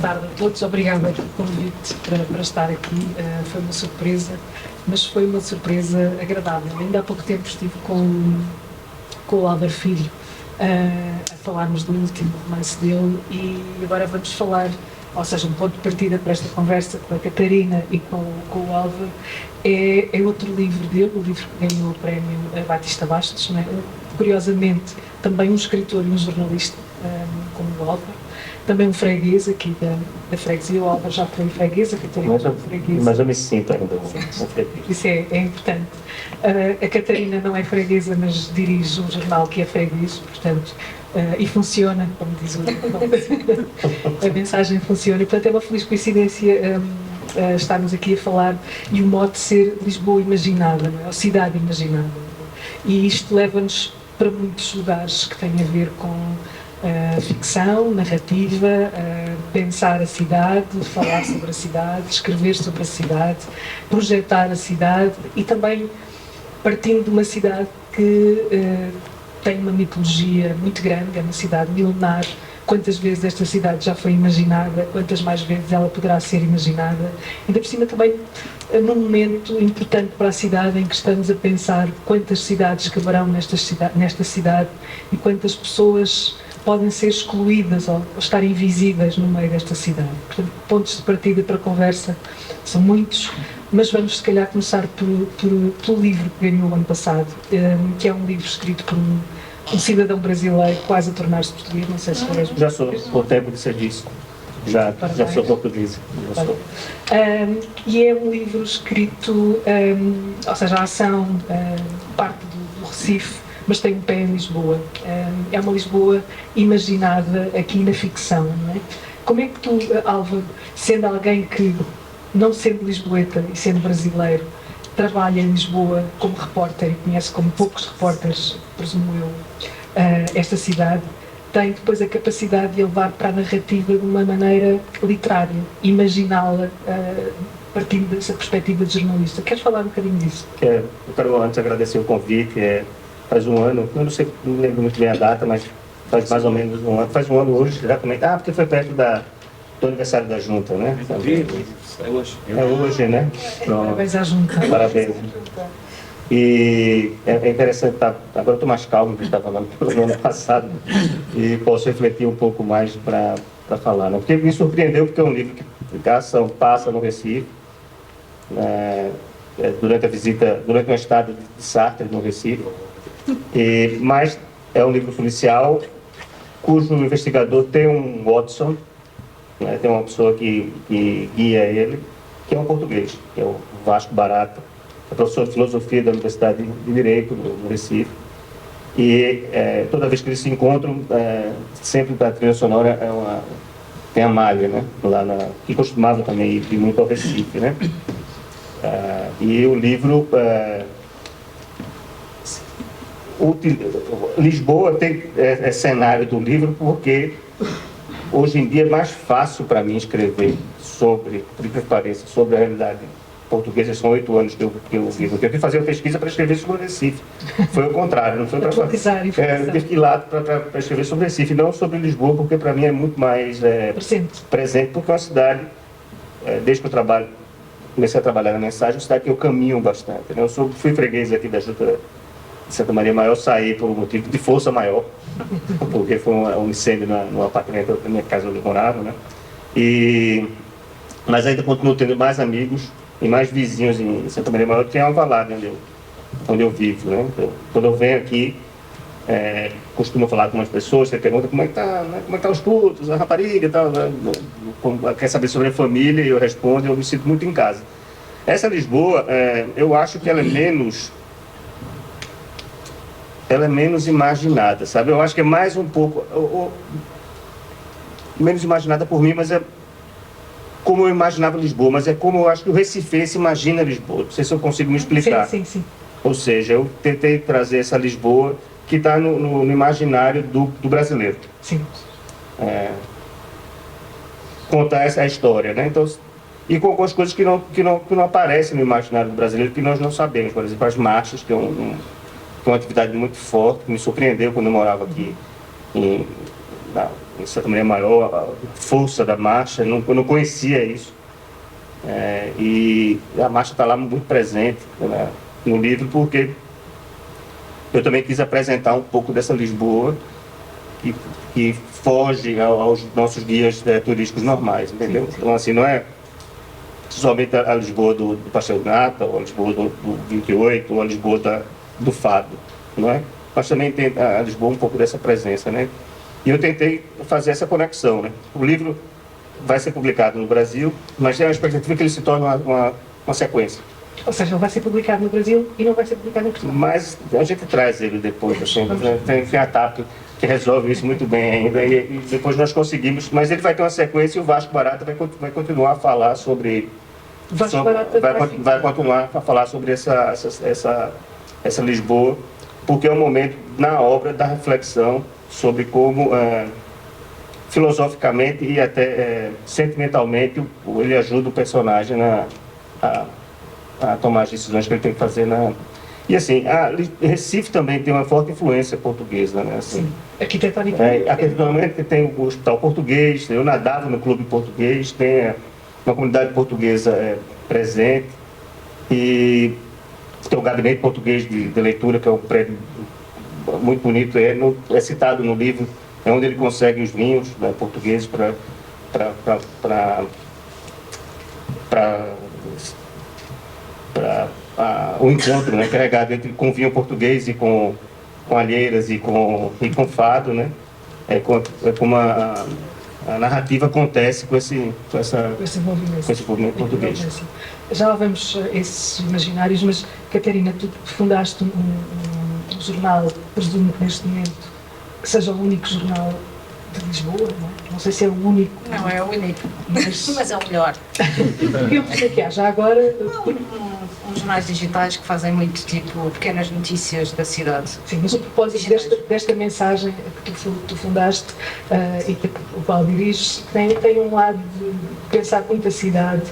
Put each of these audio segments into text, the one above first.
tarde a todos. Obrigada pelo convite para estar aqui. Foi uma surpresa, mas foi uma surpresa agradável. Ainda há pouco tempo estive com o Álvaro Filho a falarmos do último romance dele e agora vamos falar, ou seja, um ponto de partida para esta conversa com a Catarina e com o Álvaro é outro livro dele, o livro que ganhou o prémio Batista Bastos, não é? Curiosamente, também um escritor e um jornalista, como o Álvaro. Também um freguês aqui da freguesia. O Álvaro já foi freguês, a Catarina foi freguesa. Mas eu me sinto ainda um freguês. Isso é importante. A Catarina não é freguesa, mas dirige um jornal que é freguês, portanto, e funciona, como diz a mensagem funciona. E, portanto, é uma feliz coincidência estarmos aqui a falar e o mote ser Lisboa imaginada, não é? Ou cidade imaginada. E isto leva-nos para muitos lugares que têm a ver com ficção, narrativa, pensar a cidade, falar sobre a cidade, escrever sobre a cidade, projetar a cidade e também partindo de uma cidade que tem uma mitologia muito grande, é uma cidade milenar. Quantas vezes esta cidade já foi imaginada, quantas mais vezes ela poderá ser imaginada. Ainda por cima também num momento importante para a cidade em que estamos a pensar quantas cidades caberão nesta cidade e quantas pessoas podem ser excluídas ou estar invisíveis no meio desta cidade. Portanto, pontos de partida para a conversa são muitos, mas vamos se calhar começar pelo livro que ganhou o ano passado, que é um livro escrito por um cidadão brasileiro quase a tornar-se português, não sei se foi Já sou, por tempo de serviço. Já sou português. E é um livro escrito, ou seja, a ação parte do Recife, mas tem um pé em Lisboa. É uma Lisboa imaginada aqui na ficção, não é? Como é que tu, Álvaro, sendo alguém que, não sendo lisboeta e sendo brasileiro, trabalha em Lisboa como repórter e conhece como poucos repórteres, presumo eu, esta cidade, tem depois a capacidade de levar para a narrativa de uma maneira literária, imaginá-la partindo dessa perspectiva de jornalista. Queres falar um bocadinho disso? Eu quero antes agradecer o convite. Faz um ano, eu não sei, não lembro muito bem a data, mas faz mais ou menos um ano. Faz um ano hoje, exatamente. Porque foi perto do aniversário da Junta, né? É hoje. É hoje, né? Parabéns à Junta. Parabéns. E é interessante, agora eu estou mais calmo do que estava no ano passado e posso refletir um pouco mais para falar, né? Porque me surpreendeu, porque é um livro que a ação passa no Recife, durante a visita, durante uma estada de Sartre no Recife. Mas é um livro policial cujo investigador tem um Watson, né, tem uma pessoa que guia ele, que é um português, que é o Vasco Barata, é professor de filosofia da Universidade de Direito no Recife. E toda vez que eles se encontram, sempre para a trilha sonora tem a Malha, né, que costumava também ir muito ao Recife, né? E o livro Lisboa é cenário do livro porque hoje em dia é mais fácil para mim escrever sobre a realidade portuguesa. São 8 anos que eu vivo. Eu tive que fazer uma pesquisa para escrever sobre o Recife. Foi o contrário, não foi para fazer. Eu tive que ir lá para escrever sobre o Recife, não sobre Lisboa, porque para mim é muito mais presente, porque é uma cidade, desde que eu comecei a trabalhar na mensagem, uma cidade que eu caminho bastante, né? Eu fui freguês aqui da Junta de Santa Maria Maior, saí por um motivo de força maior, porque foi um incêndio no apartamento da minha casa onde eu morava, né? Mas ainda continuo tendo mais amigos e mais vizinhos em Santa Maria Maior, que é Alvalade, onde eu vivo, né? Então, quando eu venho aqui, costumo falar com umas pessoas, você pergunta como é que tá os putos, a rapariga e tal, né? Quer saber sobre a família, e eu respondo, eu me sinto muito em casa. Essa Lisboa, eu acho que ela é menos imaginada, sabe? Eu acho que é mais um pouco menos imaginada por mim, mas é como eu imaginava Lisboa, mas é como eu acho que o recifense imagina Lisboa. Não sei se eu consigo me explicar. Sim. Ou seja, eu tentei trazer essa Lisboa que está no imaginário do brasileiro. Sim. Contar essa história, né? Então, e com algumas coisas que não aparecem no imaginário do brasileiro, que nós não sabemos. Por exemplo, as marchas, que é uma atividade muito forte, que me surpreendeu quando eu morava aqui em certa maneira, maior a força da marcha. Eu não conhecia isso. E a marcha está lá muito presente, né, no livro, porque eu também quis apresentar um pouco dessa Lisboa que foge aos nossos guias turísticos normais, entendeu? Então, assim, não é somente a Lisboa do Pastel de Nata, ou a Lisboa do 28, ou a Lisboa do Fado, não é? Mas também tem a Lisboa um pouco dessa presença, né? E eu tentei fazer essa conexão, né? O livro vai ser publicado no Brasil, mas tem uma expectativa que ele se torne uma sequência. Ou seja, ele vai ser publicado no Brasil e não vai ser publicado em Portugal. Mas a gente traz ele depois, assim, tem a TAP que resolve isso muito bem ainda, e depois nós conseguimos, mas ele vai ter uma sequência e o Vasco Barata vai continuar a falar sobre... Vai continuar a falar sobre essa Lisboa, porque é o momento na obra da reflexão sobre como, filosoficamente e até sentimentalmente, ele ajuda o personagem a tomar as decisões que ele tem que fazer E assim, Recife também tem uma forte influência portuguesa, né? Assim, sim, arquitetonicamente. Arquitetonicamente tem o Hospital Português, eu nadava no Clube Português, tem uma comunidade portuguesa presente, e tem o Gabinete Português de Leitura, que é um prédio muito bonito, é citado no livro, é onde ele consegue os vinhos, né, portugueses para o encontro, né, carregado com vinho português e com alheiras e com fado, né? Como a narrativa acontece com esse movimento português. Já lá vamos esses imaginários, mas Catarina, tu fundaste um jornal, presumo que neste momento seja o único jornal de Lisboa, não é? Não sei se é o único. Não é o único, mas é o melhor. Eu pensei que há já agora... Uns jornais digitais que fazem muito, tipo, pequenas notícias da cidade. Sim, mas o propósito desta mensagem que tu fundaste e que o qual diriges tem um lado de pensar muito a cidade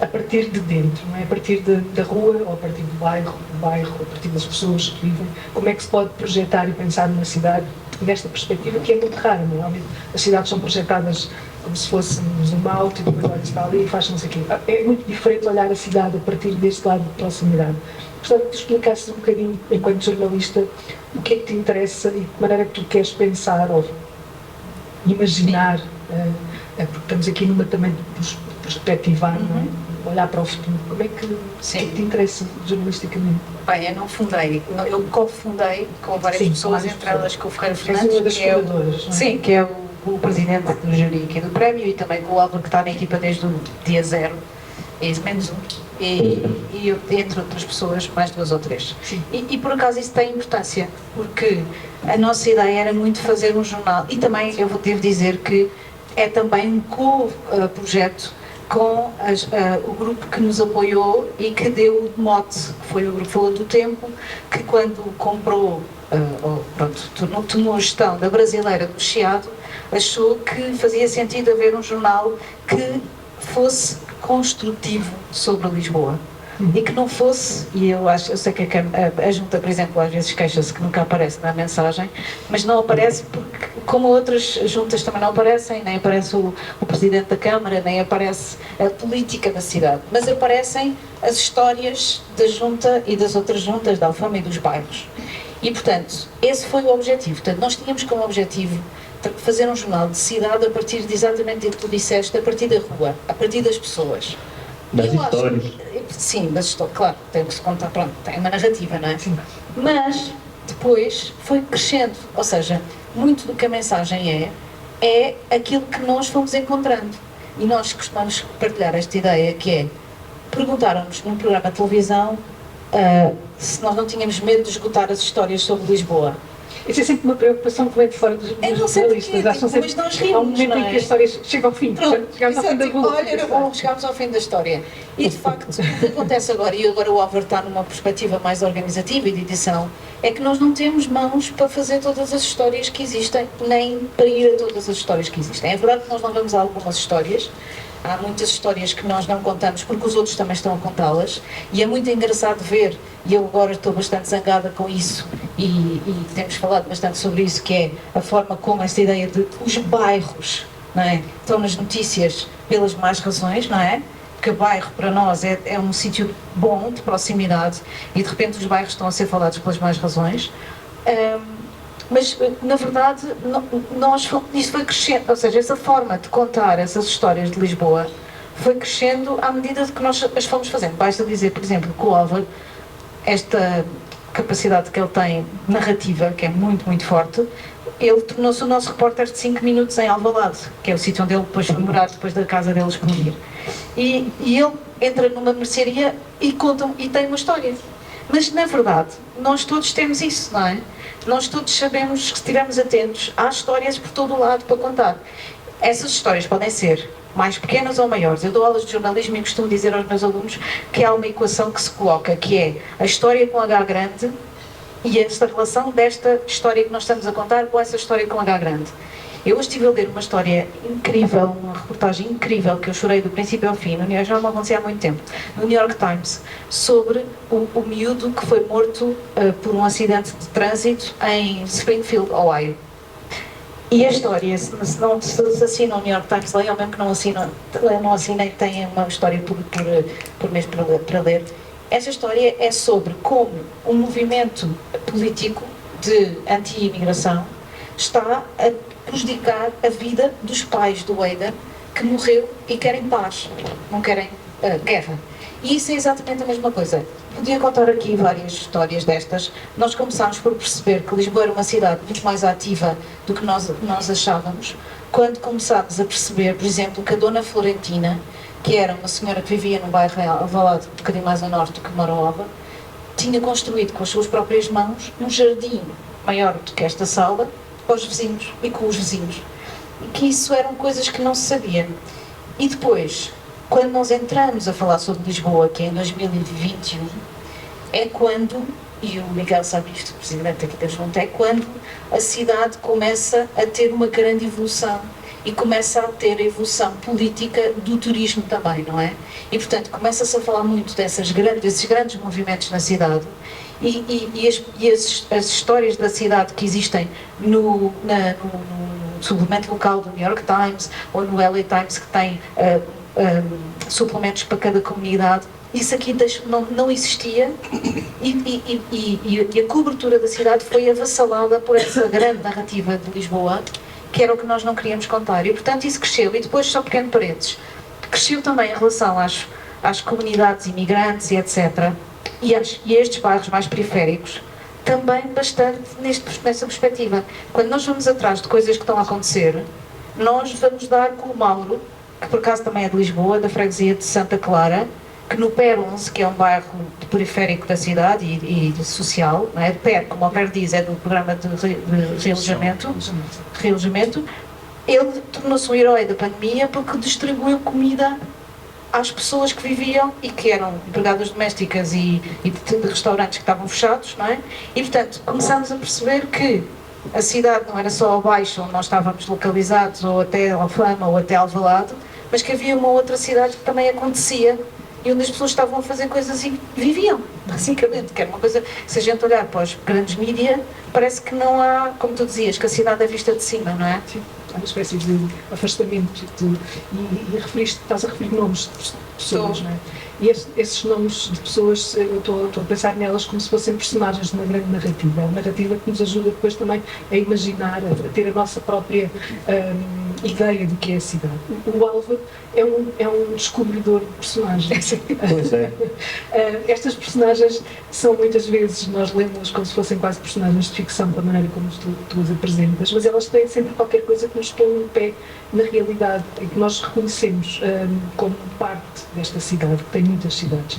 a partir de dentro, não é? A partir da rua ou a partir do bairro, a partir das pessoas que vivem. Como é que se pode projetar e pensar numa cidade desta perspectiva, que é muito rara, não é? Realmente, as cidades são projetadas como se fôssemos um out e depois olha-se para ali e faz não sei o quê. É muito diferente olhar a cidade a partir deste lado de proximidade. Gostava que tu explicasses um bocadinho, enquanto jornalista, o que é que te interessa e de que maneira é que tu queres pensar ou imaginar, porque estamos aqui numa também de perspectivar, não é? Olhar para o futuro. Como é que te interessa jornalisticamente? Bem, eu não fundei, eu cofundei com várias pessoas, entre elas com o Ferreira Fernandes, que é o presidente do júri aqui do prémio, e também com o Álvaro, que está na equipa desde o dia zero, menos um, e eu, entre outras pessoas, mais 2 ou 3. E por acaso isso tem importância, porque a nossa ideia era muito fazer um jornal, e também eu devo dizer que é também um co-projeto com o grupo que nos apoiou e que deu o mote, que foi o Grupo Folha do Tempo, que quando comprou, tomou a gestão da Brasileira do Chiado, achou que fazia sentido haver um jornal que fosse construtivo sobre Lisboa. E que não fosse, e eu sei que a Junta, por exemplo, às vezes queixa-se que nunca aparece na mensagem, mas não aparece porque, como outras juntas também não aparecem, nem aparece o Presidente da Câmara, nem aparece a política da cidade, mas aparecem as histórias da Junta e das outras juntas, da Alfama e dos bairros. E, portanto, esse foi o objetivo. Portanto, nós tínhamos como objetivo fazer um jornal de cidade a partir de exatamente o que tu disseste, a partir da rua, a partir das pessoas. Das histórias. Sim, claro, tem que se contar, pronto, tem uma narrativa, não é? Sim. Mas, depois, foi crescendo, ou seja, muito do que a mensagem é aquilo que nós fomos encontrando. E nós costumamos partilhar esta ideia, que é, perguntaram-nos num programa de televisão se nós não tínhamos medo de esgotar as histórias sobre Lisboa. Isso é sempre uma preocupação que vem de fora dos jornalistas. Acham sempre que há um momento em que as histórias chegam ao fim. Chegamos ao fim da rua. Olha, chegámos ao fim da história. E, de facto, o que acontece agora, e agora o Álvaro está numa perspectiva mais organizativa e de edição, é que nós não temos mãos para fazer todas as histórias que existem, nem para ir a todas as histórias que existem. É verdade que nós não vamos a algumas histórias. Há muitas histórias que nós não contamos porque os outros também estão a contá-las, e é muito engraçado ver, e eu agora estou bastante zangada com isso, e temos falado bastante sobre isso, que é a forma como esta ideia de os bairros, não é, estão nas notícias pelas más razões, não é? Porque o bairro para nós é um sítio bom, de proximidade, e de repente os bairros estão a ser falados pelas más razões. Mas, na verdade, isto foi crescendo, ou seja, essa forma de contar essas histórias de Lisboa foi crescendo à medida que nós as fomos fazendo. Basta dizer, por exemplo, que o Álvaro, esta capacidade que ele tem narrativa, que é muito, muito forte, ele tornou-se o nosso repórter de 5 minutos em Alvalade, que é o sítio onde ele depois foi morar, depois da casa dele explodir. E ele entra numa mercearia e conta e tem uma história. Mas, na verdade, nós todos temos isso, não é? Nós todos sabemos que, se estivermos atentos, há histórias por todo o lado para contar. Essas histórias podem ser mais pequenas ou maiores. Eu dou aulas de jornalismo e costumo dizer aos meus alunos que há uma equação que se coloca, que é a história com H grande e esta relação desta história que nós estamos a contar com essa história com H grande. Eu hoje estive a ler uma história incrível, uma reportagem incrível, que eu chorei do princípio ao fim, já não acontecia há muito tempo, no New York Times, sobre o miúdo que foi morto por um acidente de trânsito em Springfield, Ohio. E a história, se assinam o New York Times, leiam, mesmo que não assinem, têm uma história por mês para ler. Essa história é sobre como um movimento político de anti-imigração está a prejudicar a vida dos pais do Aidan, que morreu e querem paz, não querem guerra. E isso é exatamente a mesma coisa. Podia contar aqui várias histórias destas. Nós começámos por perceber que Lisboa era uma cidade muito mais ativa do que nós achávamos, quando começámos a perceber, por exemplo, que a Dona Florentina, que era uma senhora que vivia num bairro Alvalade, um bocadinho mais a norte do que Morova, tinha construído com as suas próprias mãos um jardim maior do que esta sala, para os vizinhos e com os vizinhos. E que isso eram coisas que não se sabia. E depois, quando nós entramos a falar sobre Lisboa, que é em 2021, é quando, e o Miguel sabe isto, o presidente aqui da Junta, é quando a cidade começa a ter uma grande evolução e começa a ter a evolução política do turismo também, não é? E, portanto, começa-se a falar muito desses grandes movimentos na cidade e as histórias da cidade que existem no suplemento local do New York Times ou no LA Times, que tem suplementos para cada comunidade. Isso aqui não existia e a cobertura da cidade foi avassalada por essa grande narrativa de Lisboa, que era o que nós não queríamos contar. E, portanto, isso cresceu. E depois, só pequeno parênteses, cresceu também em relação às comunidades imigrantes e etc. E a estes bairros mais periféricos, também bastante nessa perspectiva. Quando nós vamos atrás de coisas que estão a acontecer, nós vamos dar com o Mauro, que por acaso também é de Lisboa, da freguesia de Santa Clara, que no PER 11, que é um bairro periférico da cidade e social, não é? PER, como o PER diz, é do programa de realojamento, ele tornou-se um herói da pandemia porque distribuiu comida às pessoas que viviam e que eram empregadas domésticas e de restaurantes que estavam fechados, não é? E, portanto, começámos a perceber que a cidade não era só abaixo onde nós estávamos localizados, ou até Alfama, ou até Alvalade, mas que havia uma outra cidade que também acontecia e onde as pessoas estavam a fazer coisas e viviam, basicamente, que era uma coisa, se a gente olhar para os grandes mídia, parece que não há, como tu dizias, que a cidade é vista de cima, não é? Sim, há uma espécie de afastamento e estás a referir nomes de pessoas, não é? E esses nomes de pessoas, eu estou a pensar nelas como se fossem personagens de uma grande narrativa. É uma narrativa que nos ajuda depois também a imaginar, a ter a nossa própria ideia do que é a cidade. O Álvaro é um descobridor de personagens. Pois é. Estas personagens são muitas vezes, nós lemos como se fossem quase personagens de ficção, da maneira como tu as apresentas, mas elas têm sempre qualquer coisa que nos põe um pé na realidade e que nós reconhecemos como parte desta cidade, que tem muitas cidades.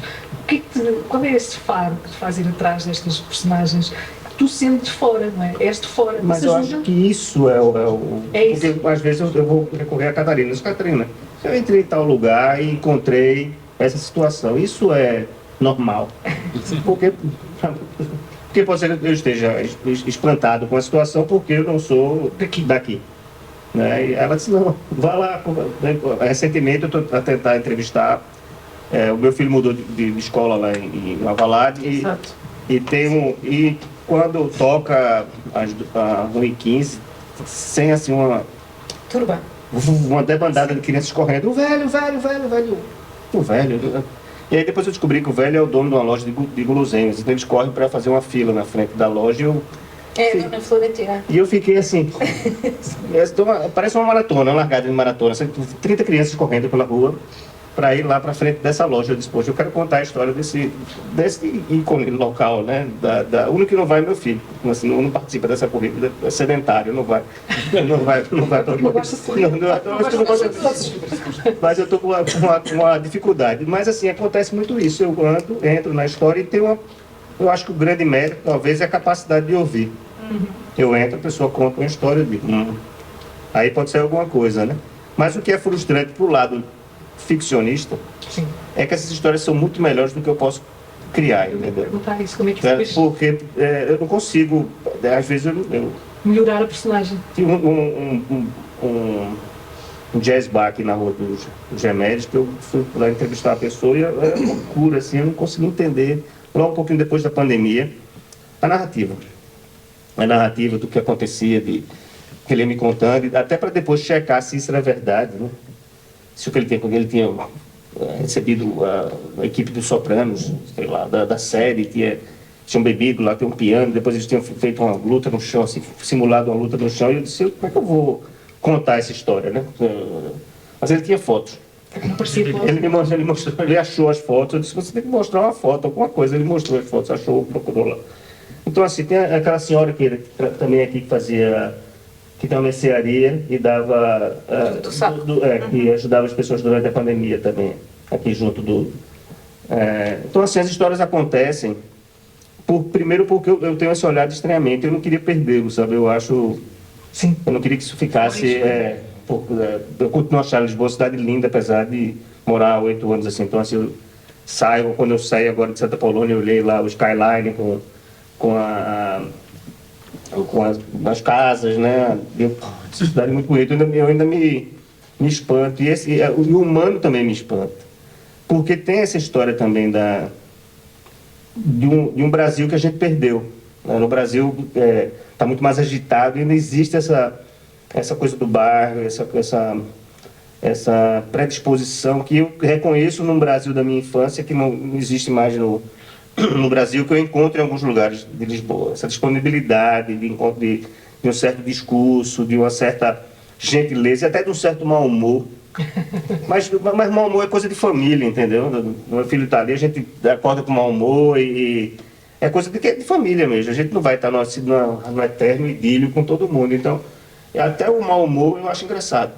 Qual é esse faro que te faz ir atrás destas personagens? Tu sendo de fora, não é? És de fora. Mas eu acho que isso é o... Porque às vezes eu vou recorrer a Catarina. Mas, Catarina, eu entrei em tal lugar e encontrei essa situação. Isso é normal. Porque pode ser que eu esteja espantado com a situação porque eu não sou daqui. Né? E ela disse, não, vá lá. Recentemente eu estou a tentar entrevistar. O meu filho mudou de escola lá em Alvalade e quando toca a 1h15, sem assim turba. Uma debandada de crianças correndo, o velho. E aí depois eu descobri que o velho é o dono de uma loja de guloseimas, então eles correm para fazer uma fila na frente da loja Na Florentina. E eu fiquei assim, parece uma maratona, uma largada de maratona, 30 crianças correndo pela rua para ir lá para frente dessa loja. Eu disse, poxa, eu quero contar a história desse ícone local, né? O único que não vai é meu filho, assim, não participa dessa corrida, é sedentário, não vai. Mas eu estou com uma dificuldade. Mas assim, acontece muito isso, eu entro na história e eu acho que o grande mérito, talvez, é a capacidade de ouvir. Eu entro, a pessoa conta uma história, eu digo, aí pode ser alguma coisa, né? Mas o que é frustrante pro lado ficcionista, sim, é que essas histórias são muito melhores do que eu posso criar, entendeu? Isso, como é que faz? Porque eu não consigo, às vezes eu melhorar a personagem. Tinha um jazz bar aqui na rua dos Remédios, que eu fui lá entrevistar a pessoa e era uma loucura, assim, eu não consegui entender, logo um pouquinho depois da pandemia, a narrativa do que acontecia, que ele ia me contando, até para depois checar se isso era verdade, né? Se o que ele tinha recebido a equipe dos Sopranos, sei lá, da série, tinham bebido lá, tem um piano, depois eles tinham feito uma luta no chão, assim, simulado uma luta no chão, e eu disse, como é que eu vou contar essa história, né? Mas ele tinha fotos. Ele mostrou, ele achou as fotos, eu disse, você tem que mostrar uma foto, alguma coisa, ele mostrou as fotos, achou, procurou lá. Então, assim, tem aquela senhora que também aqui que tem uma mercearia e dava... que ajudava as pessoas durante a pandemia também, aqui junto do... então, assim, as histórias acontecem, primeiro porque eu tenho esse olhar de estranhamento, eu não queria perdê-lo, sabe? Eu acho... Sim. Eu não queria que isso ficasse... eu continuo achando Lisboa uma cidade linda, apesar de morar há 8 anos, assim. Então, assim, quando eu saí agora de Santa Polônia, eu olhei lá o skyline com as casas, né? Essa cidade é muito bonita, eu ainda me espanto. E o humano também me espanta. Porque tem essa história também de um Brasil que a gente perdeu. Né? No Brasil está muito mais agitado e ainda existe essa coisa do bairro, essa predisposição que eu reconheço no Brasil da minha infância, que não existe mais no Brasil, que eu encontro em alguns lugares de Lisboa. Essa disponibilidade de encontro de um certo discurso, de uma certa gentileza e até de um certo mau humor. Mas mau humor é coisa de família, entendeu? Meu filho está ali, a gente acorda com mau humor e é coisa de família mesmo. A gente não vai estar no eterno idílio com todo mundo. Então, até o mau humor eu acho engraçado.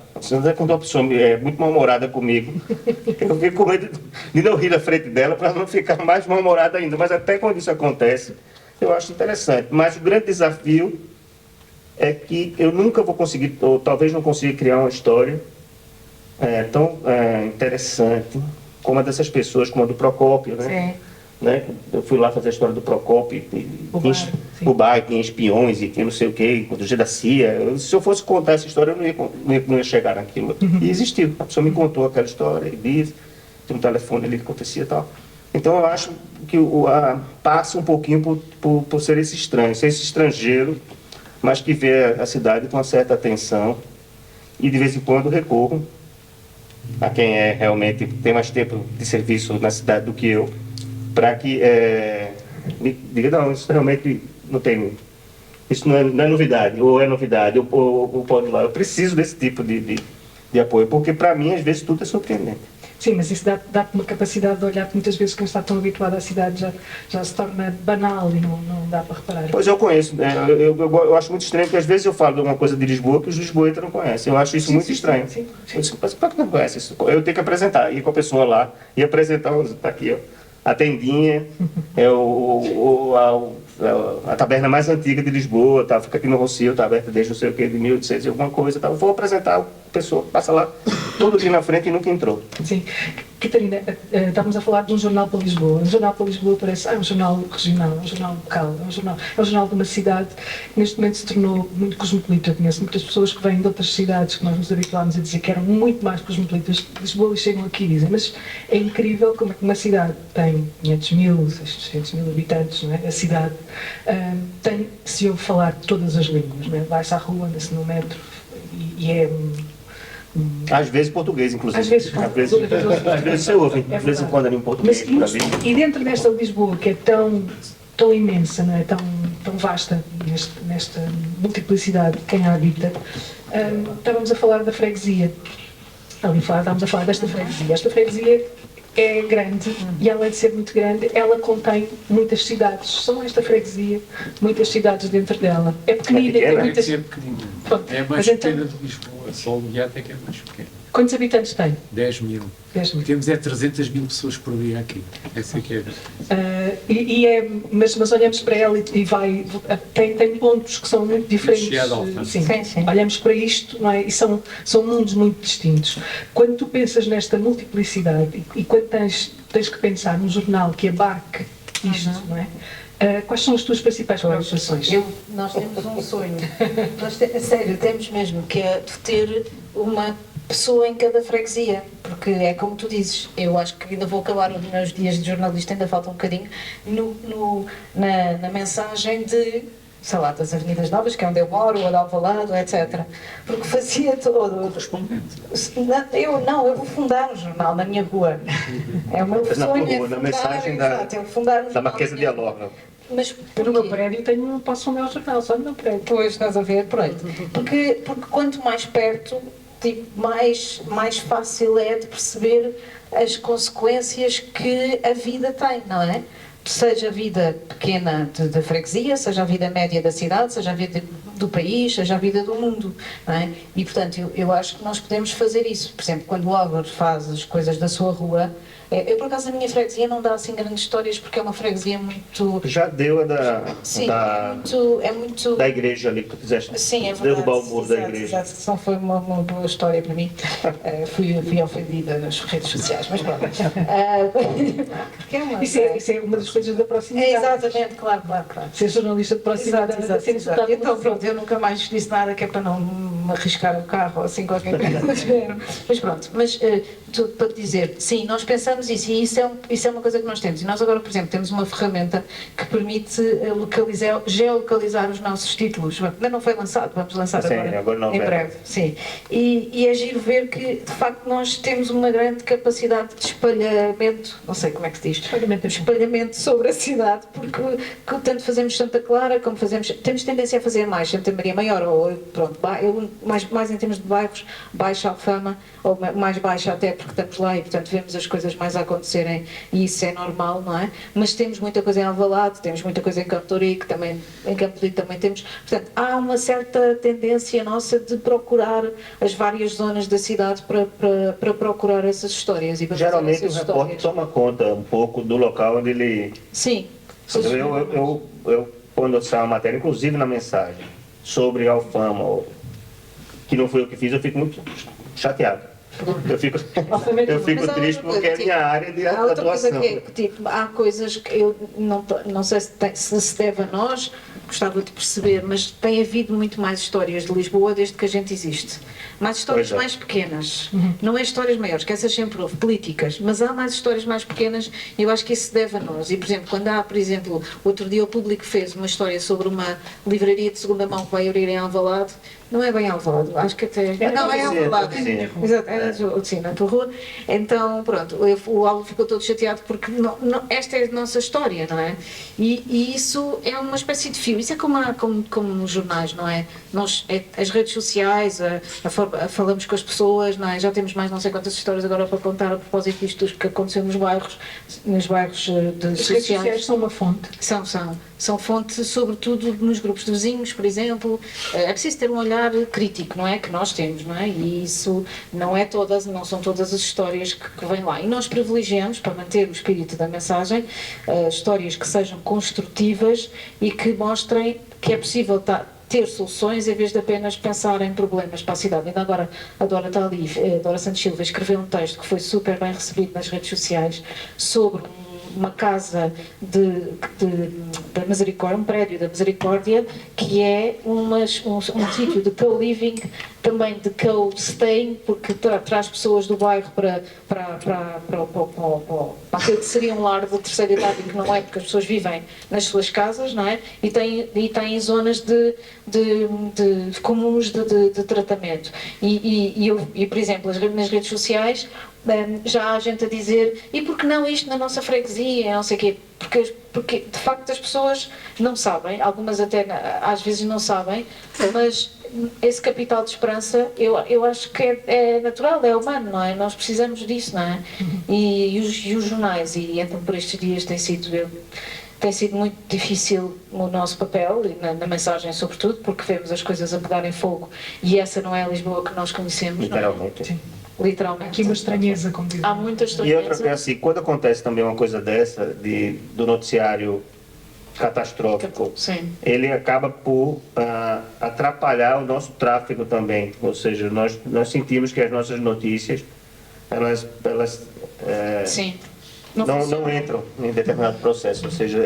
Quando uma pessoa é muito mal-humorada comigo, eu fico com medo de não rir na frente dela para não ficar mais mal-humorada ainda. Mas até quando isso acontece, eu acho interessante. Mas o grande desafio é que eu nunca vou conseguir, ou talvez não consiga criar uma história tão interessante como a dessas pessoas, como a do Procópio, né? Sim. Né? Eu fui lá fazer a história do Procópio, o bar, tinha espiões e tinha não sei o quê, do G da CIA. Se eu fosse contar essa história, eu não ia chegar naquilo. E existiu. A pessoa me contou aquela história, e disse, tem um telefone ali que acontecia e tal. Então eu acho que passa um pouquinho por ser esse estranho, ser esse estrangeiro, mas que vê a cidade com uma certa atenção e de vez em quando recorro a quem realmente tem mais tempo de serviço na cidade do que eu, para que me diga, não, isso realmente não tem, isso não é novidade, ou é novidade, ou pode ir lá. Eu preciso desse tipo de apoio, porque para mim, às vezes, tudo é surpreendente. Sim, mas isso dá-te uma capacidade de olhar que muitas vezes quem está tão habituado à cidade já se torna banal e não dá para reparar. Pois eu conheço, eu acho muito estranho, porque às vezes eu falo de alguma coisa de Lisboa que os lisboetas não conhecem. Eu acho isso muito estranho. Sim. Eu disse, mas por que não conhece isso? Eu tenho que apresentar, ir com a pessoa lá e apresentar, tá aqui, ó, a tendinha, a taberna mais antiga de Lisboa, tá, fica aqui no Rocio, está aberta desde não sei o que, de 1800 e alguma coisa. Tá, vou apresentar, a pessoa passa lá todo dia na frente e nunca entrou. Sim. Catarina, estávamos a falar de um jornal para Lisboa. Um jornal para Lisboa parece um jornal regional, um jornal local, é um jornal de uma cidade que neste momento se tornou muito cosmopolita. Eu conheço muitas pessoas que vêm de outras cidades que nós nos habituámos a dizer que eram muito mais cosmopolitas de Lisboa e chegam aqui e dizem, mas é incrível como é que uma cidade tem 500 mil, 600 mil habitantes, não é? A cidade se ouve falar de todas as línguas, não é? Vai-se à rua, anda-se no metro e é... Às vezes português, inclusive. Às vezes você ouve, de vez em quando ali em português. E dentro desta Lisboa, que é tão imensa, não é? tão vasta, nesta multiplicidade de quem a habita, estávamos a falar da freguesia. Estávamos a falar desta freguesia. Esta freguesia é grande e, além de ser muito grande, ela contém muitas cidades. Só esta freguesia, muitas cidades dentro dela. É pequenina. É pequenina. É mais pequena de Lisboa. Só o Beato é que é mais pequeno. Quantos habitantes tem? 10 mil. 10 mil. Temos 300 mil pessoas por dia aqui. Essa é que é. Mas olhamos para ela e vai... Tem pontos que são muito diferentes. Sim. Olhamos para isto, não é? E são mundos muito distintos. Quando tu pensas nesta multiplicidade e quando tens que pensar num jornal que abarque isto, não é? Quais são as tuas principais preocupações? Nós temos um sonho. Sério, temos mesmo, que é de ter uma pessoa em cada freguesia, porque é como tu dizes, eu acho que ainda vou acabar os meus dias de jornalista, ainda falta um bocadinho, na mensagem de, sei lá, das Avenidas Novas, que é onde eu moro, ou de Alvalade, etc. Porque fazia todo... Correspondente. Eu vou fundar um jornal na minha rua. É o meu sonho, é fundar, na mensagem da Marquesa de Alorna. Mas eu no meu prédio posso fundar o jornal, só no meu prédio. Pois, estás a ver, pronto. Porque quanto mais perto, tipo, mais fácil é de perceber as consequências que a vida tem, não é? Seja a vida pequena da freguesia, seja a vida média da cidade, seja a vida do país, seja a vida do mundo, não é? E, portanto, eu acho que nós podemos fazer isso. Por exemplo, quando o Álvaro faz as coisas da sua rua, eu, por acaso, a minha freguesia não dá assim grandes histórias porque é uma freguesia muito... Já deu Sim, é muito... da igreja ali que tu fizeste. Sim, é verdade. Derrubar o muro da igreja. Exato, não foi uma boa história para mim. Fui ofendida nas redes sociais, mas pronto. Porque isso é uma das coisas da proximidade. Exatamente, claro. Ser jornalista de proximidade. Exato. Então, pronto, eu nunca mais disse nada que é para não me arriscar o carro ou assim qualquer coisa do género. Mas pronto, tudo para te dizer, sim, nós pensamos isso e isso é uma coisa que nós temos. E nós agora, por exemplo, temos uma ferramenta que permite geolocalizar os nossos títulos. Ainda não foi lançado, vamos lançar agora em breve. Sim. E é giro ver que, de facto, nós temos uma grande capacidade de espalhamento, não sei como é que se diz, espalhamento sobre a cidade, porque tanto fazemos Santa Clara como temos tendência a fazer mais Santa Maria Maior, ou pronto, mais em termos de bairros, Baixa Alfama, ou mais baixa até porque estamos lá e portanto vemos as coisas mais a acontecerem e isso é normal, não é? Mas temos muita coisa em Alvalade, temos muita coisa em Campo de Ourique, em Campo de Ourique também temos, portanto há uma certa tendência nossa de procurar as várias zonas da cidade para procurar essas histórias. E geralmente o repórter toma conta um pouco do local onde ele... Sim. Eu quando eu saio uma matéria, inclusive na mensagem, sobre Alfama, que não foi eu que fiz, eu fico muito chateado. Eu fico triste porque é a minha área de atuação. Outra coisa tipo, há coisas que eu não sei se deve a nós, gostava de perceber, mas tem havido muito mais histórias de Lisboa desde que a gente existe. Mais histórias mais pequenas. Não é histórias maiores, que essas sempre houve, políticas, mas há mais histórias mais pequenas e eu acho que isso se deve a nós. E, por exemplo, quando há, por exemplo, outro dia o Público fez uma história sobre uma livraria de segunda mão que vai abrir em Alvalade, não é bem Alvalade, acho que até... Não, é Alvalade. Exato, sim, na tua rua. Então, pronto, o Álvaro ficou todo chateado porque esta é a nossa história, não é? E isso é uma espécie de fio. Isso é como nos jornais, não é? As redes sociais, falamos com as pessoas, não é? Já temos mais não sei quantas histórias agora para contar a propósito disto que aconteceu nos bairros As redes sociais são uma fonte. São fonte, sobretudo nos grupos de vizinhos, por exemplo. É preciso ter um olhar crítico, não é? Que nós temos, não é? E isso não são todas as histórias que vêm lá. E nós privilegiamos, para manter o espírito da mensagem, histórias que sejam construtivas e que mostrem que é possível ter soluções em vez de apenas pensar em problemas para a cidade. Ainda agora a Dora está ali, a Dora Santos Silva escreveu um texto que foi super bem recebido nas redes sociais sobre uma casa da Misericórdia, um prédio da Misericórdia, que é um sítio de co-living, também de co-staying, porque traz pessoas do bairro para aquilo que seria um lar de terceira idade, que não é, porque as pessoas vivem nas suas casas, não é? E têm zonas comuns de tratamento. E, por exemplo, nas redes sociais, já há gente a dizer, e por que não isto na nossa freguesia, não sei o quê, porque de facto as pessoas não sabem, algumas até às vezes não sabem, mas esse capital de esperança eu acho que é natural, é humano, não é? Nós precisamos disso, não é? E os jornais, e então por estes dias tem sido muito difícil o nosso papel, e na mensagem sobretudo, porque vemos as coisas a pegarem fogo, e essa não é a Lisboa que nós conhecemos. Literalmente. Sim. Literalmente. Aqui uma estranheza, como dizem. Há muita estranheza. E outra é assim, quando acontece também uma coisa dessa, do noticiário catastrófico, Sim. ele acaba por atrapalhar o nosso tráfego também. Ou seja, nós sentimos que as nossas notícias, elas Sim. não entram em determinado processo. Ou seja,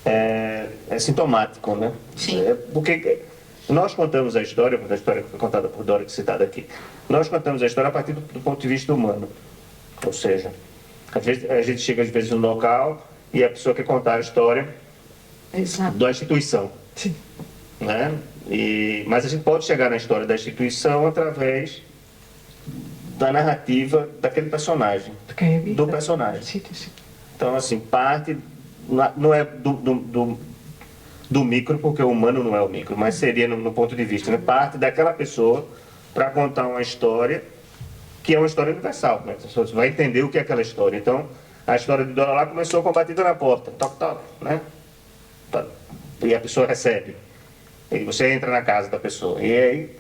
é sintomático, né? Sim. Porque nós contamos a história que foi contada por Dora, citada aqui, nós contamos a história a partir do ponto de vista humano. Ou seja, às vezes, a gente chega às vezes no local e a pessoa quer contar a história da instituição. Sim. Né? Mas a gente pode chegar na história da instituição através da narrativa daquele personagem, do personagem. Sim, sim. Então, assim, parte, não é do micro, porque o humano não é o micro, mas seria no ponto de vista, né? Parte daquela pessoa para contar uma história que é uma história universal, né? Você vai entender o que é aquela história. Então, a história de Dora lá começou com a batida na porta, toc, toc, né? E a pessoa recebe. E você entra na casa da pessoa. E aí,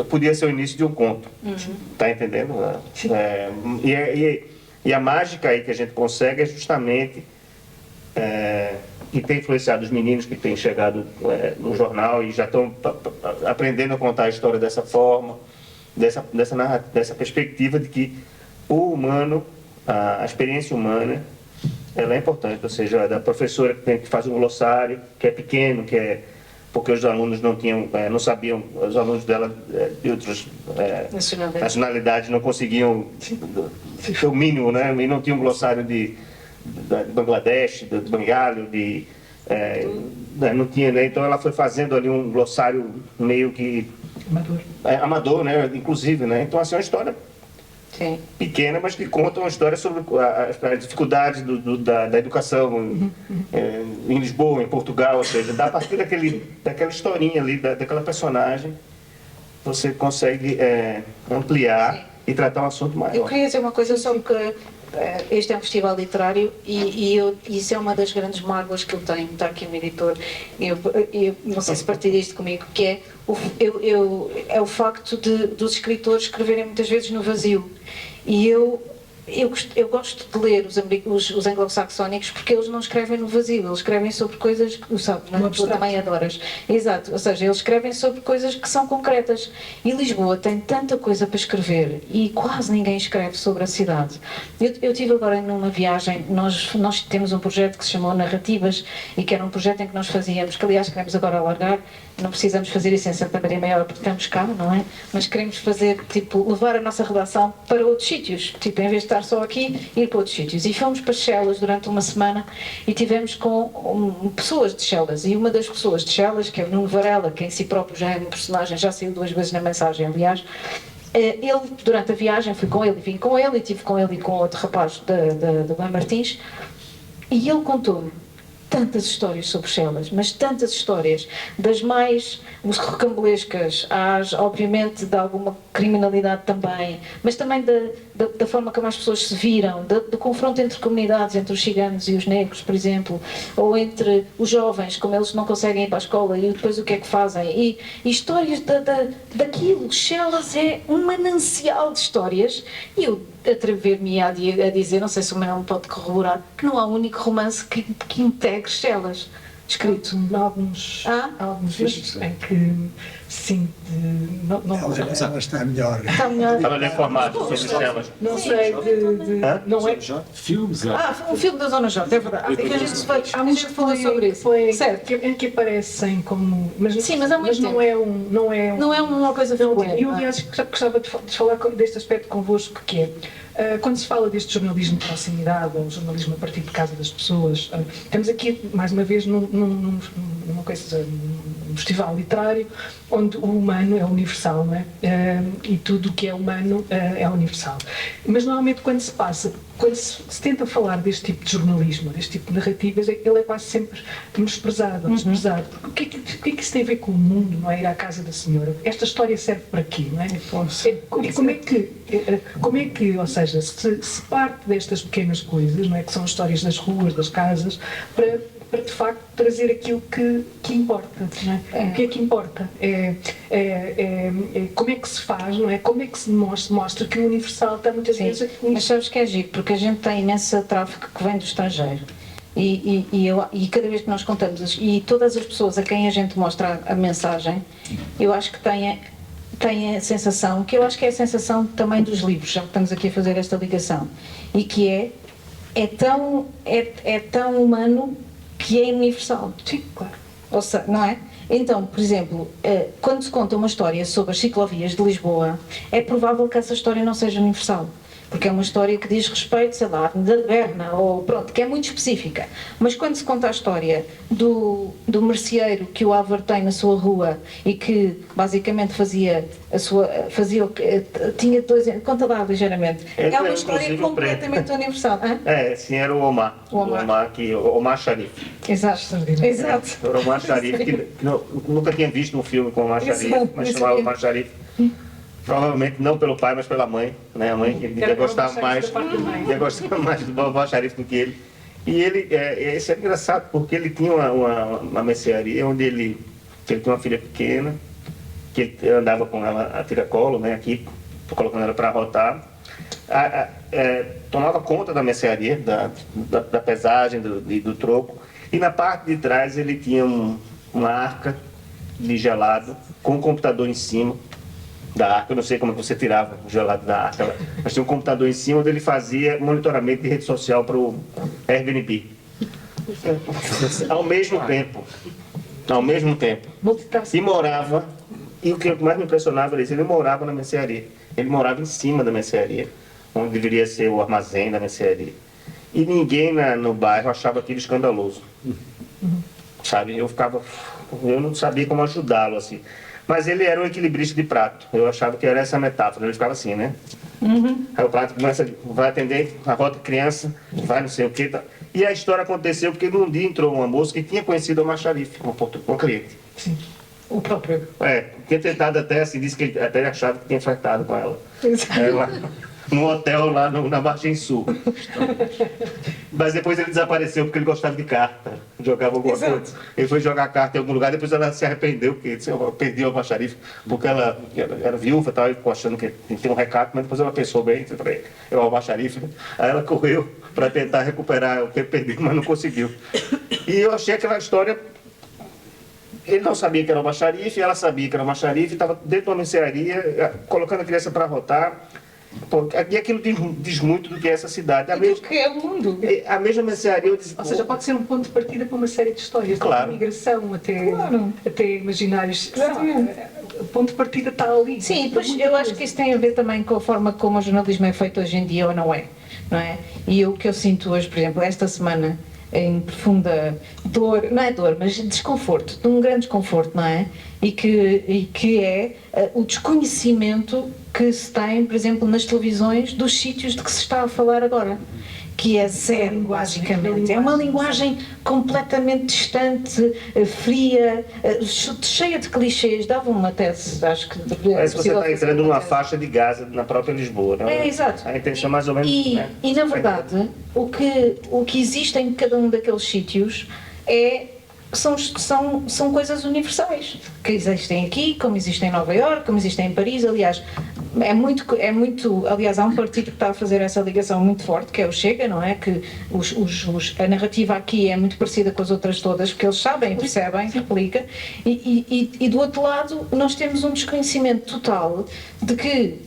podia ser o início de um conto. Tá entendendo? E a mágica aí que a gente consegue é justamente que tem influenciado os meninos que têm chegado no jornal e já estão aprendendo a contar a história dessa forma, dessa perspectiva de que o humano, a experiência humana, ela é importante. Ou seja, da professora que faz um glossário, que é pequeno, porque os alunos não sabiam, os alunos dela de outras nacionalidades não conseguiam ter o mínimo, né? E não tinham um glossário de Bangladesh, de Bengali, não tinha, né? Então ela foi fazendo ali um glossário meio que amador, né? Inclusive, né? Então assim, é uma história pequena, mas que conta uma história sobre as dificuldades da educação em Lisboa, em Portugal, ou seja, a partir daquela historinha ali, daquela personagem, você consegue ampliar e tratar um assunto maior. Eu queria dizer uma coisa sobre que este é um festival literário e isso é uma das grandes mágoas que eu tenho. Está aqui um editor, eu não sei se partilha isto comigo, que é o facto dos escritores escreverem muitas vezes no vazio. E eu gosto de ler os anglo-saxónicos porque eles não escrevem no vazio, eles escrevem sobre coisas que sabes, não é? Tu também adoras. Exato, ou seja, eles escrevem sobre coisas que são concretas. E Lisboa tem tanta coisa para escrever e quase ninguém escreve sobre a cidade. Eu tive agora numa viagem, nós temos um projeto que se chamou Narrativas e que era um projeto em que nós fazíamos, que aliás queremos agora alargar, não precisamos fazer isso em Santa Maria Maior porque estamos cá, não é? Mas queremos fazer, levar a nossa redação para outros sítios, em vez de estar só aqui, ir para outros sítios. E fomos para Chelas durante uma semana e tivemos com pessoas de Chelas. E uma das pessoas de Chelas, que é o Nuno Varela, que em si próprio já é um personagem, já saiu 2 vezes na mensagem, aliás, ele, durante a viagem, fui com ele e vim com ele, e estive com ele e com outro rapaz da Bem Martins, e ele contou-me tantas histórias sobre Chelas, mas tantas histórias, das mais rocambolescas às, obviamente, de alguma criminalidade também, mas também da forma como as pessoas se viram, do confronto entre comunidades, entre os ciganos e os negros, por exemplo, ou entre os jovens, como eles não conseguem ir para a escola e depois o que é que fazem, e histórias daquilo. Chelas é um manancial de histórias, e eu atrever-me a dizer, não sei se o meu pode corroborar, que não há um único romance que integre Chelas. escrito? Alguns vídeos em que sim, ela está melhor. Estava informado sobre os temas. Não sei, não é. Filmes, Um filme da Zona Jorge, é verdade. Que a gente Há muito falou sobre isso. Certo, em que aparecem como. Sim, mas há muito tempo. Não é uma coisa frequente. Eu, aliás, gostava de falar deste aspecto convosco, que é, quando se fala deste jornalismo de proximidade, ou jornalismo a partir de casa das pessoas, estamos aqui, mais uma vez, num festival literário, onde o humano é universal, não é? E tudo o que é humano é universal. Mas, normalmente, quando se tenta falar deste tipo de jornalismo, deste tipo de narrativas, ele é quase sempre desprezado. Porque o que é que isso tem a ver com o mundo, não é? Ir à casa da senhora? Esta história serve para quê, não é? E como é que, ou seja, se parte destas pequenas coisas, não é? Que são histórias das ruas, das casas, para de facto trazer aquilo que importa, não é? O que é que importa? Como é que se faz, não é? Como é que se mostra que o universal está muitas vezes aqui. Mas sabes que é giro, porque a gente tem imenso tráfego que vem do estrangeiro. E cada vez que nós contamos, e todas as pessoas a quem a gente mostra a mensagem, eu acho que têm a sensação, que eu acho que é a sensação também dos livros, já que estamos aqui a fazer esta ligação, e que é tão humano que é universal. Sim, claro. Ou seja, não é? Então, por exemplo, quando se conta uma história sobre as ciclovias de Lisboa, é provável que essa história não seja universal. Porque é uma história que diz respeito, sei lá, da Berna, ou pronto, que é muito específica. Mas quando se conta a história do merceeiro que o Álvaro tem na sua rua e que basicamente tinha conta lá ligeiramente. É uma história completamente universal. Sim, era o Omar. Omar Sharif. Exato. Era o Omar Sharif, que nunca tinha visto um filme com o Omar Sharif, mas chamava Omar Sharif. Provavelmente não pelo pai, mas pela mãe, né? A mãe que devia gostar mais do Omar Sharif do que ele. E ele, isso é engraçado, porque ele tinha uma mercearia onde ele tinha uma filha pequena, que ele andava com ela a tiracolo, né? Aqui, colocando ela para arrotar. Tomava conta da mercearia, da pesagem, do troco. E na parte de trás ele tinha uma arca de gelado com um computador em cima da arca. Eu não sei como você tirava o gelado da arca, mas tinha um computador em cima onde ele fazia monitoramento de rede social para o Airbnb. Ao mesmo tempo. E morava, e o que mais me impressionava era isso, ele morava na mercearia. Ele morava em cima da mercearia, onde deveria ser o armazém da mercearia. E ninguém no bairro achava aquilo escandaloso. Sabe? Eu não sabia como ajudá-lo, assim. Mas ele era um equilibrista de prato. Eu achava que era essa a metáfora. Ele ficava assim, né? Aí o prato começa, vai atender, arrota criança, vai não sei o que. Tá. E a história aconteceu porque num dia entrou uma moça que tinha conhecido o Omar Sharif, um cliente. Sim. O próprio. Tinha tentado até, assim, disse que ele até achava que tinha flertado com ela. Lá, num hotel lá na Margem Sul. Mas depois ele desapareceu porque ele gostava de carta, jogava alguma coisa. Ele foi jogar carta em algum lugar, depois ela se arrependeu, porque disse, eu perdi o Omar Sharif, porque ela era viúva, estava achando que tinha um recado, mas depois ela pensou bem, é o Omar Sharif, né? Aí ela correu para tentar recuperar o que ele perdeu, mas não conseguiu. E eu achei aquela história. Ele não sabia que era o Omar Sharif, ela sabia que era o Omar Sharif, estava dentro de uma mercearia, colocando a criança para arrotar. E aquilo diz muito do que é essa cidade. Do que é o mundo. A mesma mercearia. Ou seja, pode ser um ponto de partida para uma série de histórias. Claro. De migração até imaginários. O ponto de partida está ali. Sim, pois eu acho que isso tem a ver também com a forma como o jornalismo é feito hoje em dia, ou não é? E o que eu sinto hoje, por exemplo, esta semana, em profunda dor, não é dor, mas desconforto, de um grande desconforto, não é? E que é o desconhecimento que se tem, por exemplo, nas televisões dos sítios de que se está a falar agora, que é zero, basicamente. É uma linguagem completamente distante, fria, cheia de clichês. Dava-me até, acho que... Parece que você está entrando numa faixa de Gaza na própria Lisboa, não é? Exato. A intenção mais ou menos... E na verdade, o que existe em cada um daqueles sítios são coisas universais, que existem aqui, como existem em Nova Iorque, como existem em Paris. Aliás, aliás, há um partido que está a fazer essa ligação muito forte, que é o Chega, não é? Que a narrativa aqui é muito parecida com as outras todas, porque eles sabem, percebem, aplica, e do outro lado nós temos um desconhecimento total de que,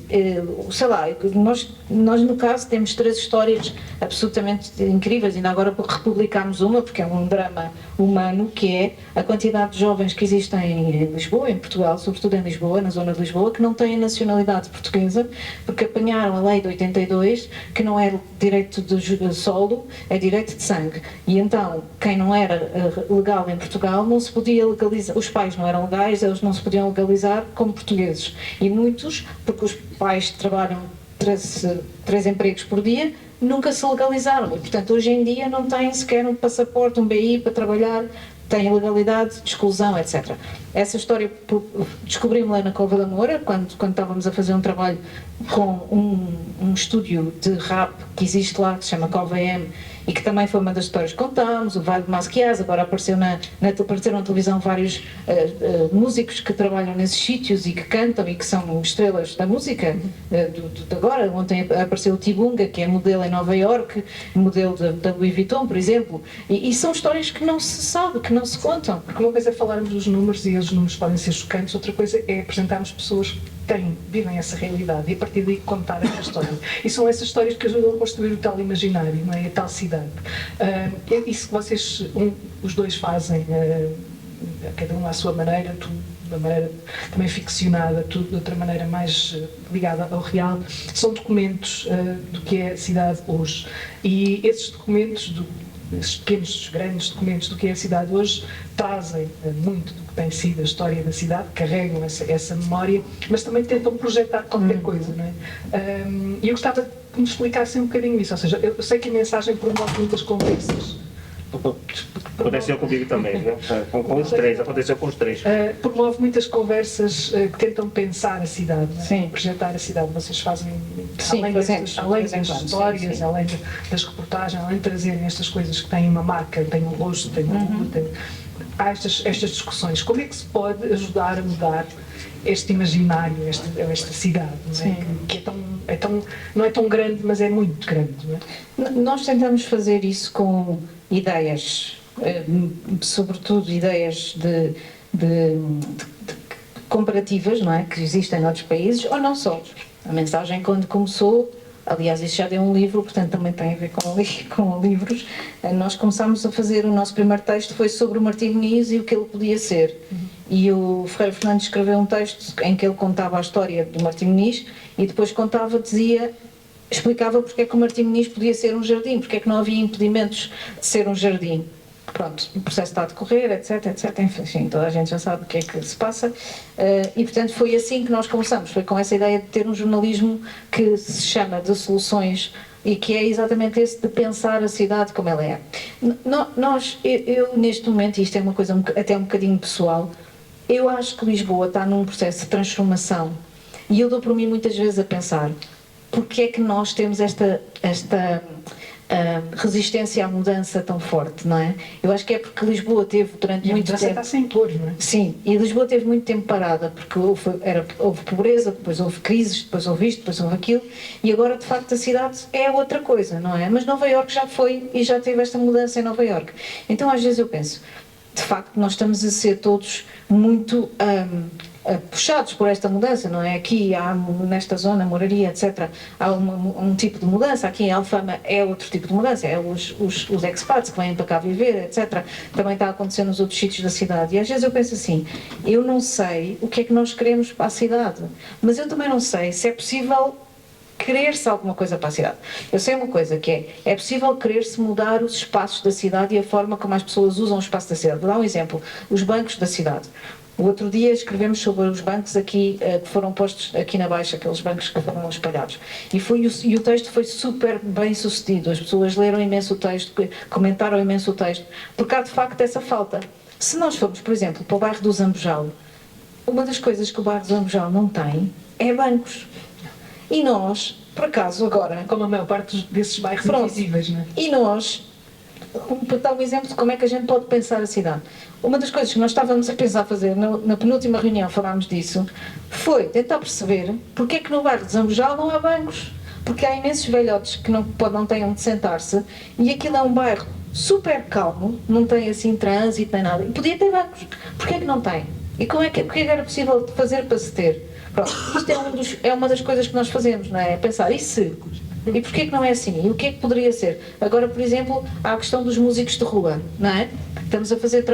sei lá, nós no caso temos 3 histórias absolutamente incríveis, ainda agora republicámos uma, porque é um drama humano, que é a quantidade de jovens que existem em Lisboa, em Portugal, sobretudo em Lisboa, na zona de Lisboa, que não têm nacionalidade portuguesa, porque apanharam a lei de 82, que não é direito de solo, é direito de sangue. E então, quem não era legal em Portugal não se podia legalizar, os pais não eram legais, eles não se podiam legalizar como portugueses. E muitos, porque os pais trabalham 3 empregos por dia, nunca se legalizaram. E, portanto, hoje em dia não têm sequer um passaporte, um BI para trabalhar, têm ilegalidade, exclusão, etc. Essa história descobrimos-la na Cova da Moura, quando estávamos a fazer um trabalho com um estúdio de rap que existe lá, que se chama Cova M, e que também foi uma das histórias que contámos, o Vale de Masquias. Agora apareceram na televisão vários músicos que trabalham nesses sítios e que cantam e que são estrelas da música de agora. Ontem apareceu o Tibunga, que é modelo em Nova Iorque, modelo da Louis Vuitton, por exemplo, e são histórias que não se sabe, que não se contam. Porque uma coisa é falarmos dos números, e os números podem ser chocantes, outra coisa é apresentarmos pessoas que vivem essa realidade e a partir daí contar essa história. E são essas histórias que ajudam a construir o tal imaginário, não é? A tal cidade. Isso que vocês, os dois fazem, cada um à sua maneira, tu de uma maneira também ficcionada, tu de outra maneira mais ligada ao real, são documentos do que é a cidade hoje. E esses documentos, esses pequenos, grandes documentos do que é a cidade hoje, trazem muito do que tem sido a história da cidade, carregam essa memória, mas também tentam projetar qualquer coisa, não é? E eu gostava que me explicassem um bocadinho isso, ou seja, eu sei que a mensagem promove muitas conversas. Aconteceu comigo também, né? Com os 3, aconteceu com os 3. Promove muitas conversas que tentam pensar a cidade, sim, projetar a cidade. Vocês fazem, sim, além das histórias, sim, além das reportagens, além de trazerem estas coisas que têm uma marca, têm um rosto, têm um há estas discussões. Como é que se pode ajudar a mudar este imaginário, esta cidade, não é? Que não é tão grande, mas é muito grande, não é? Nós tentamos fazer isso com ideias, sobretudo ideias de comparativas, não é? Que existem noutros países, ou não só. A mensagem, quando começou, aliás, isso já deu um livro, portanto também tem a ver com livros. Nós começámos a fazer, o nosso primeiro texto foi sobre o Martim Moniz e o que ele podia ser. E o Ferreira Fernandes escreveu um texto em que ele contava a história do Martim Moniz e depois explicava porque é que o Martim Moniz podia ser um jardim, porque é que não havia impedimentos de ser um jardim. Pronto, o processo está a decorrer, etc, enfim, toda a gente já sabe o que é que se passa, e portanto foi assim que nós começamos, foi com essa ideia de ter um jornalismo que se chama de soluções e que é exatamente esse de pensar a cidade como ela é. Eu neste momento, e isto é uma coisa até um bocadinho pessoal, eu acho que Lisboa está num processo de transformação e eu dou por mim muitas vezes a pensar porque é que nós temos esta resistência à mudança tão forte, não é? Eu acho que é porque Lisboa teve durante muito tempo... está sem cores, não é? Sim, e Lisboa teve muito tempo parada, porque houve pobreza, depois houve crises, depois houve isto, depois houve aquilo, e agora de facto a cidade é outra coisa, não é? Mas Nova Iorque já foi e já teve esta mudança em Nova Iorque. Então às vezes eu penso, de facto nós estamos a ser todos muito... puxados por esta mudança, não é? Aqui há, nesta zona, Moraria, etc., há um tipo de mudança, aqui em Alfama é outro tipo de mudança, é os expats que vêm para cá viver, etc., também está a acontecer nos outros sítios da cidade, e às vezes eu penso assim, eu não sei o que é que nós queremos para a cidade, mas eu também não sei se é possível querer-se alguma coisa para a cidade. Eu sei uma coisa, que é possível querer-se mudar os espaços da cidade e a forma como as pessoas usam o espaço da cidade. Vou dar um exemplo, os bancos da cidade. O outro dia escrevemos sobre os bancos aqui, que foram postos aqui na Baixa, aqueles bancos que foram espalhados. E o texto foi super bem sucedido, as pessoas leram imenso o texto, comentaram imenso o texto, porque há de facto essa falta. Se nós formos, por exemplo, para o bairro do Zambojal, uma das coisas que o bairro do Zambojal não tem é bancos. E nós, por acaso agora... Como a maior parte desses bairros invisíveis, não é? E nós para dar um exemplo de como é que a gente pode pensar a cidade. Uma das coisas que nós estávamos a pensar fazer, na penúltima reunião falámos disso, foi tentar perceber porque é que no bairro de Zambojal não há bancos. Porque há imensos velhotes que não têm onde sentar-se e aquilo é um bairro super calmo, não tem assim trânsito nem nada. E podia ter bancos. Porquê é que não tem? E porque é que era possível fazer para se ter? Pronto, isto é uma das coisas que nós fazemos, não é? É pensar, e se? E porquê que não é assim? E o que é que poderia ser? Agora, por exemplo, há a questão dos músicos de rua, não é? Estamos a fazer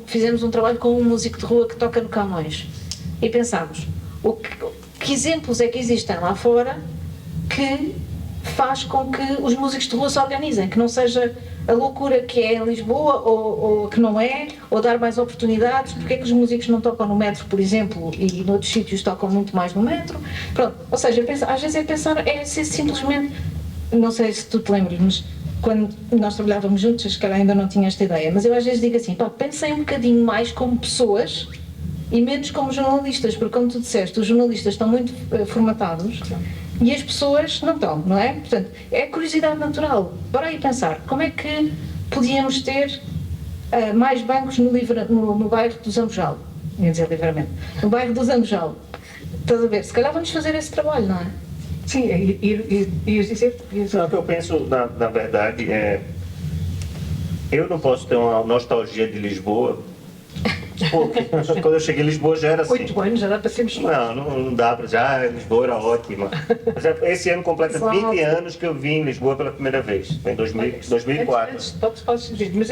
fizemos um trabalho com um músico de rua que toca no Camões. E pensámos, que exemplos é que existem lá fora que faz com que os músicos de rua se organizem, que não seja a loucura que é em Lisboa ou que não é, ou dar mais oportunidades. Porque é que os músicos não tocam no metro, por exemplo, e noutros sítios tocam muito mais no metro? Pronto, ou seja, às vezes é ser simplesmente, não sei se tu te lembras, mas quando nós trabalhávamos juntos, se calhar ainda não tinha esta ideia, mas eu às vezes digo assim, pensem um bocadinho mais como pessoas e menos como jornalistas, porque como tu disseste, os jornalistas estão muito formatados e as pessoas não estão, não é? Portanto, é curiosidade natural. Bora aí pensar, como é que podíamos ter mais bancos no bairro do Zambojal? Ia dizer livremente. No bairro do Zambojal. Estás a ver? Se calhar vamos fazer esse trabalho, não é? Sim, ias dizer? Não, o que eu penso, na verdade, eu não posso ter uma nostalgia de Lisboa, porque quando eu cheguei em Lisboa já era assim. 8 anos, já dá para sermos... Não dá para já, Lisboa era ótima. Mas esse ano completa 20 anos que eu vim em Lisboa pela primeira vez, em 2004. Podes dizer, mas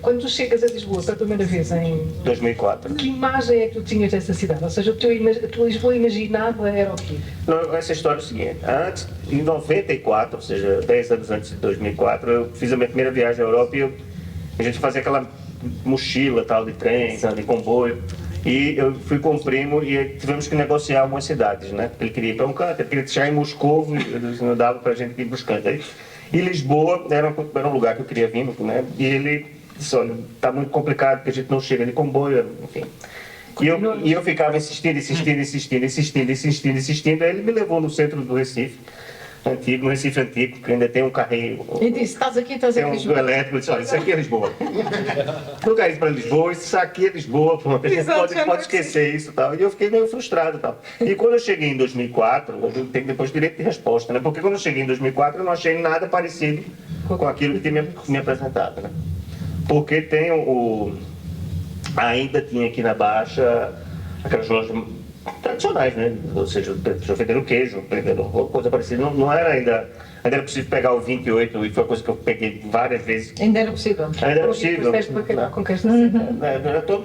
quando tu chegas a Lisboa pela primeira vez em... 2004. Que imagem é que tu tinhas dessa cidade? Ou seja, a tua Lisboa imaginada era o quê? Não, essa história é o seguinte, em 94, ou seja, 10 anos antes de 2004, eu fiz a minha primeira viagem à Europa e a gente fazia aquela mochila tal de trem, de comboio, e eu fui com o primo e tivemos que negociar algumas cidades, né? Ele queria ir para um canto, ele queria chegar em Moscou, e não dava para a gente ir buscando. E Lisboa era um lugar que eu queria vir, né? E ele disse, olha, está muito complicado porque a gente não chega de comboio, enfim. E eu ficava insistindo, aí ele me levou no centro do Recife, no Recife Antigo, que ainda tem um carrinho. E disse, estás aqui, tem um elétrico, disse, olha, isso aqui é Lisboa. Nunca ir para Lisboa, isso aqui é Lisboa, pronto, a gente pode esquecer isso e tal. E eu fiquei meio frustrado e tal. E quando eu cheguei em 2004, eu tenho depois direito de resposta, né? Porque quando eu cheguei em 2004, eu não achei nada parecido com aquilo que tinha me apresentado, né? Porque tem ainda tinha aqui na Baixa aquelas lojas tradicionais, né? Ou seja, vendendo queijo, vendendo coisa parecida. Não era ainda era possível pegar o 28, e foi uma coisa que eu peguei várias vezes. Ainda era possível? Ainda era possível.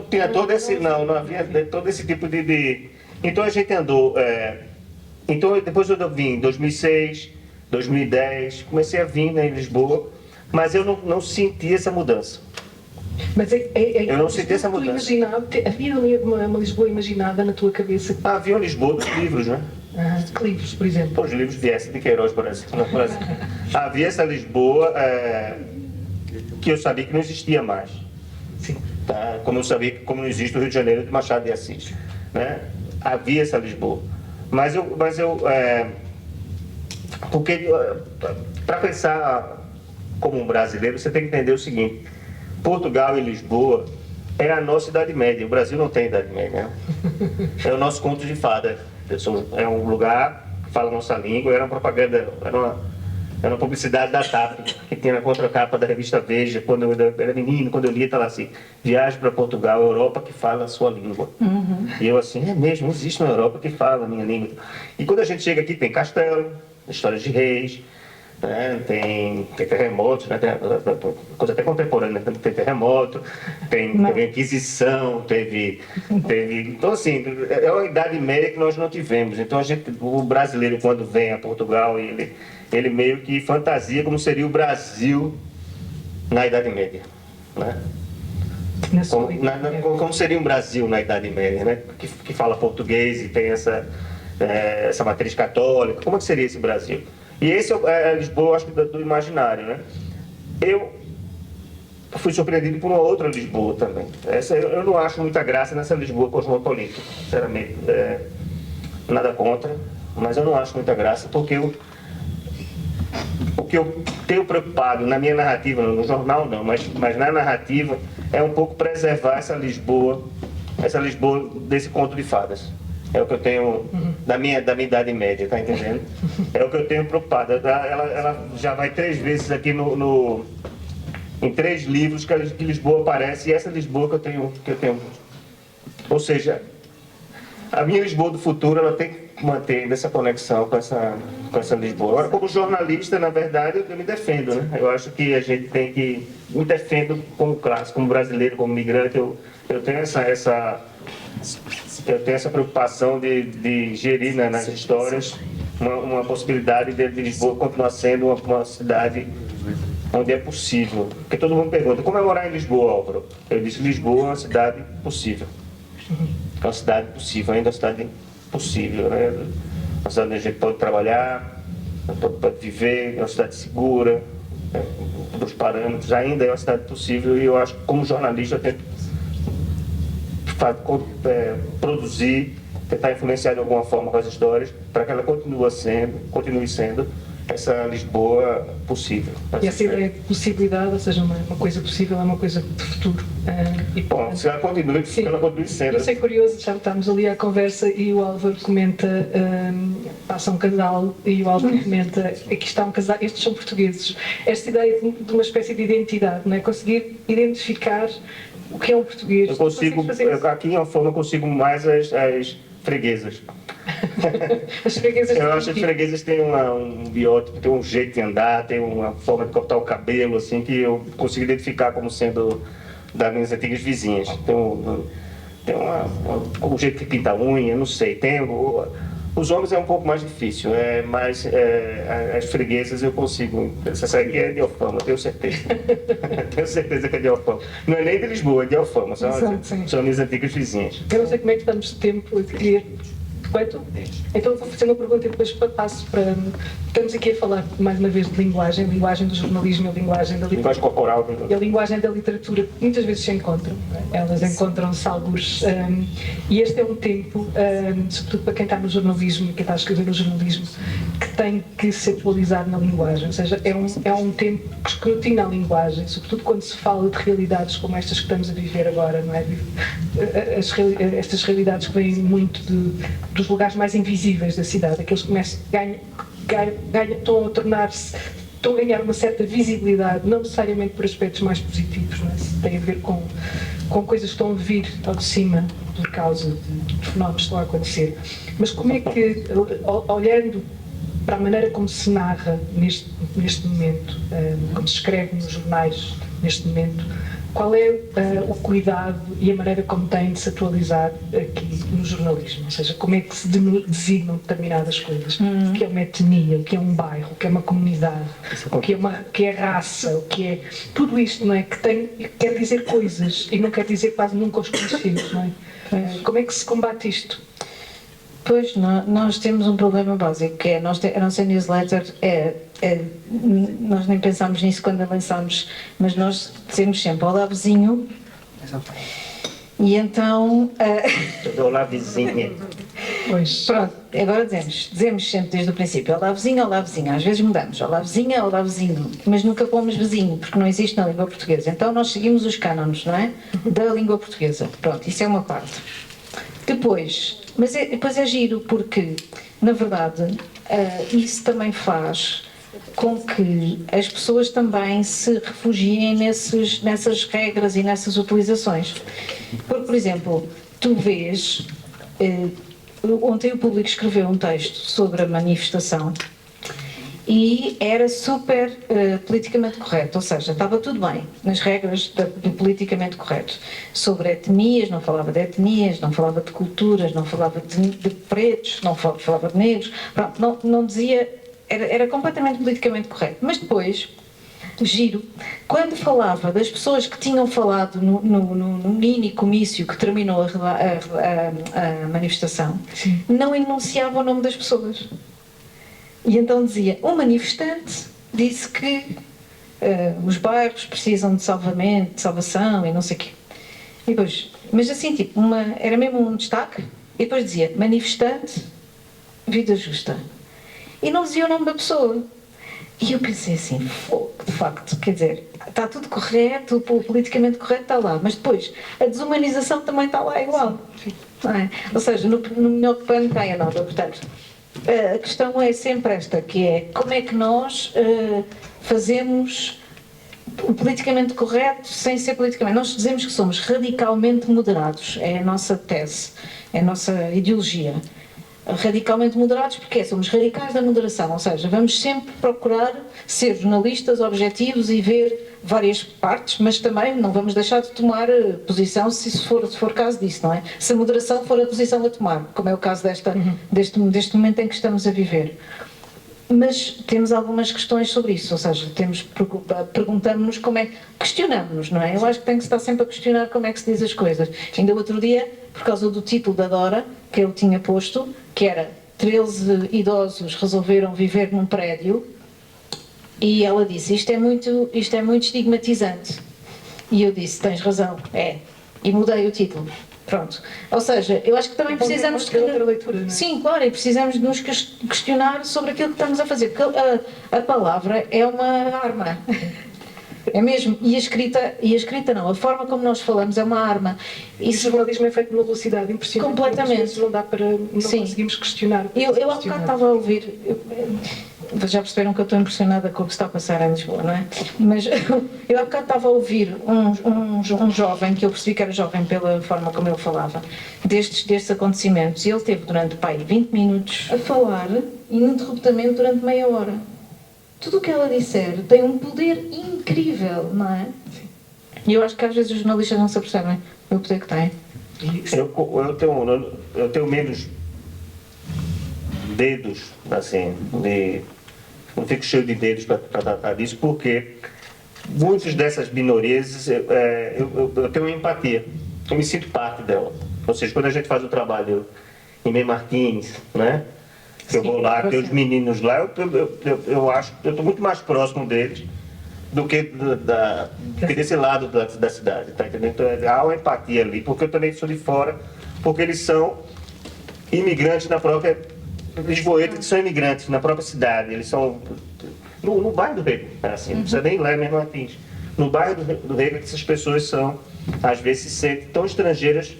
Tinha todo esse, não havia todo esse tipo de... Então a gente andou, então depois eu vim em 2006, 2010, comecei a vir, né, em Lisboa, mas eu não senti essa mudança. Mas eu não senti essa mudança. Havia uma Lisboa imaginada na tua cabeça? Havia uma Lisboa dos livros, né? Que livros, por exemplo? Os livros viessem de Queiroz, por exemplo. Havia essa Lisboa que eu sabia que não existia mais. Sim. Tá? Como eu sabia que não existe o Rio de Janeiro de Machado de Assis. Né? Havia essa Lisboa. Mas eu porque para pensar como um brasileiro, você tem que entender o seguinte: Portugal e Lisboa é a nossa Idade Média. O Brasil não tem Idade Média, né? É o nosso conto de fada. É um lugar que fala a nossa língua. Era uma propaganda, era uma publicidade da TAP, que tinha na contracapa da revista Veja. Quando eu era menino, quando eu lia, estava assim: viagem para Portugal, Europa que fala a sua língua. E eu assim, é mesmo, existe uma Europa que fala a minha língua. E quando a gente chega aqui, tem castelo, histórias de reis, né? Tem terremotos, né? Tem coisa até contemporânea, né? Tem terremoto, teve Inquisição, teve... Então, assim, é uma Idade Média que nós não tivemos. Então, o brasileiro, quando vem a Portugal, ele meio que fantasia como seria o Brasil na Idade Média, né? Como seria um Brasil na Idade Média, né? Que fala português e tem essa matriz católica. Como é que seria esse Brasil? E esse é Lisboa, acho que do imaginário, né? Eu fui surpreendido por uma outra Lisboa também. Eu não acho muita graça nessa Lisboa cosmopolita, sinceramente. Nada contra, mas eu não acho muita graça, porque que eu tenho preocupado na minha narrativa, no jornal não, mas na narrativa, é um pouco preservar essa Lisboa desse conto de fadas. É o que eu tenho da minha idade média, tá entendendo? É o que eu tenho preocupado. Ela já vai 3 vezes aqui em 3 livros que Lisboa aparece, e essa Lisboa que eu tenho. Ou seja, a minha Lisboa do futuro, ela tem que manter essa conexão com essa Lisboa. Agora, como jornalista, na verdade, eu me defendo, né? Eu acho que a gente tem que... Me defendo como classe, como brasileiro, como migrante, eu tenho essa preocupação de gerir, né, nas histórias uma possibilidade de Lisboa continuar sendo uma cidade onde é possível. Porque todo mundo pergunta, como é morar em Lisboa, Álvaro? Eu disse, Lisboa é uma cidade possível. É uma cidade possível, ainda é uma cidade possível, né? Uma cidade onde a gente pode trabalhar, pode viver, é uma cidade segura, dos parâmetros, ainda é uma cidade possível, e eu acho que como jornalista eu tento produzir, tentar influenciar de alguma forma com as histórias, para que ela continue sendo essa Lisboa possível. E essa ideia de possibilidade, ou seja, uma coisa possível é uma coisa de futuro. Bom, se ela continue sendo. Isso é curioso, já estamos ali à conversa e o Álvaro comenta, passa um casal e o Álvaro comenta, aqui está um casal, estes são portugueses. Esta ideia de uma espécie de identidade, não é? Conseguir identificar o que é um português. Eu consigo, aqui em Alfama eu consigo mais as freguesas. As freguesas eu acho que as freguesas têm um biótipo, tem um jeito de andar, tem uma forma de cortar o cabelo, assim, que eu consigo identificar como sendo das minhas antigas vizinhas. Tem um jeito que pinta a unha, não sei. Os homens é um pouco mais difícil, mas as freguesas eu consigo. Essa aqui é de Alfama, tenho certeza. Tenho certeza que é de Alfama. Não é nem de Lisboa, é de Alfama, são minhas antigas vizinhas. Eu não sei como é que estamos de tempo, eu queria... Quanto? Então vou fazer uma pergunta e depois passo para... Estamos aqui a falar mais uma vez de linguagem do jornalismo, a linguagem da linguagem corporal. E a linguagem da literatura, que muitas vezes se encontram. Elas encontram-se alguns. E este é um tempo, sobretudo para quem está no jornalismo, quem está a escrever no jornalismo, que tem que se atualizar na linguagem. Ou seja, é um tempo que escrutina a linguagem, sobretudo quando se fala de realidades como estas que estamos a viver agora, não é? Estas realidades que vêm muito dos lugares mais invisíveis da cidade, aqueles que estão a tornar-se, estão a ganhar uma certa visibilidade, não necessariamente por aspectos mais positivos, não é? Tem a ver com coisas que estão a vir ao de cima por causa de fenómenos que estão a acontecer. Mas como é que, olhando para a maneira como se narra neste momento, como se escreve nos jornais neste momento, qual é o cuidado e a maneira como tem de se atualizar aqui no jornalismo? Ou seja, como é que se designam determinadas coisas? O que é uma etnia, o que é um bairro, o que é uma comunidade, o que é raça, o que é... Tudo isto, não é? Que quer dizer coisas e não quer dizer quase nunca os conhecidos, não é? Como é que se combate isto? Pois, nós temos um problema básico, que é a nossa newsletter nós nem pensámos nisso quando a lançámos, mas nós dizemos sempre olá vizinho, e então... Olá vizinha. Pois. Pronto, agora dizemos sempre desde o princípio olá vizinha, às vezes mudamos, olá vizinha, olá vizinho, mas nunca pomos vizinho, porque não existe na língua portuguesa, então nós seguimos os cânones, não é? Da língua portuguesa, pronto, isso é uma parte. Depois é giro, porque, na verdade, isso também faz com que as pessoas também se refugiem nessas regras e nessas utilizações. Porque, por exemplo, tu vês... ontem o Público escreveu um texto sobre a manifestação e era super politicamente correto, ou seja, estava tudo bem nas regras do politicamente correto. Sobre etnias, não falava de etnias, não falava de culturas, não falava de pretos, não falava de negros, pronto, não dizia, era completamente politicamente correto. Mas depois, giro, quando falava das pessoas que tinham falado no mini comício que terminou a manifestação, sim, não enunciava o nome das pessoas. E então dizia, um manifestante disse que os bairros precisam de salvamento, de salvação e não sei o quê. E depois, mas assim, tipo, era mesmo um destaque, e depois dizia, manifestante, vida justa. E não dizia o nome da pessoa. E eu pensei assim, de facto, quer dizer, está tudo correto, o politicamente correto está lá, mas depois a desumanização também está lá igual. Não é? Ou seja, no melhor que pano cai a nota. Portanto, a questão é sempre esta, que é como é que nós fazemos o politicamente correto sem ser politicamente. Nós dizemos que somos radicalmente moderados, é a nossa tese, é a nossa ideologia. Radicalmente moderados porque somos radicais da moderação, ou seja, vamos sempre procurar ser jornalistas objetivos e ver várias partes, mas também não vamos deixar de tomar posição se for caso disso, não é? Se a moderação for a posição a tomar, como é o caso deste momento em que estamos a viver. Mas temos algumas questões sobre isso, ou seja, perguntamos-nos questionamos-nos, não é? Eu acho que tem que se estar sempre a questionar como é que se diz as coisas. Ainda outro dia, por causa do título da Dora, que eu tinha posto, que era 13 idosos resolveram viver num prédio, e ela disse, isto é muito estigmatizante. E eu disse, tens razão, e mudei o título. Pronto. Ou seja, eu acho que também precisamos de outra leitura, não é? Sim, claro, e precisamos de nos questionar sobre aquilo que estamos a fazer, porque a palavra é uma arma. É mesmo, e a escrita não, a forma como nós falamos é uma arma. E o jornalismo é feito numa velocidade impressionante. Completamente. Não dá para, não conseguimos questionar. Eu há bocado estava a ouvir, já perceberam que eu estou impressionada com o que está a passar em Lisboa, não é? Mas eu há bocado estava a ouvir um jovem, que eu percebi que era jovem pela forma como ele falava, destes acontecimentos, e ele teve durante 20 minutos a falar ininterruptamente durante meia hora. Tudo o que ela disser tem um poder incrível, não é? E eu acho que às vezes os jornalistas não se apercebem do poder que têm. Eu tenho menos dedos, assim, não fico cheio de dedos para tratar disso, porque muitas dessas minorias eu tenho empatia, eu me sinto parte dela. Ou seja, quando a gente faz o trabalho em Mem Martins, né? Eu vou lá, tem os meninos lá, eu acho que eu estou muito mais próximo deles do que desse lado da cidade, tá entendendo? Então há uma empatia ali, porque eu também sou de fora, porque eles são imigrantes na própria lisboetas, que são imigrantes na própria cidade, eles são no bairro do Rego, assim, não precisa nem ir lá em Mem Martins. No bairro do Rego, essas pessoas são, às vezes, se sentem tão estrangeiras.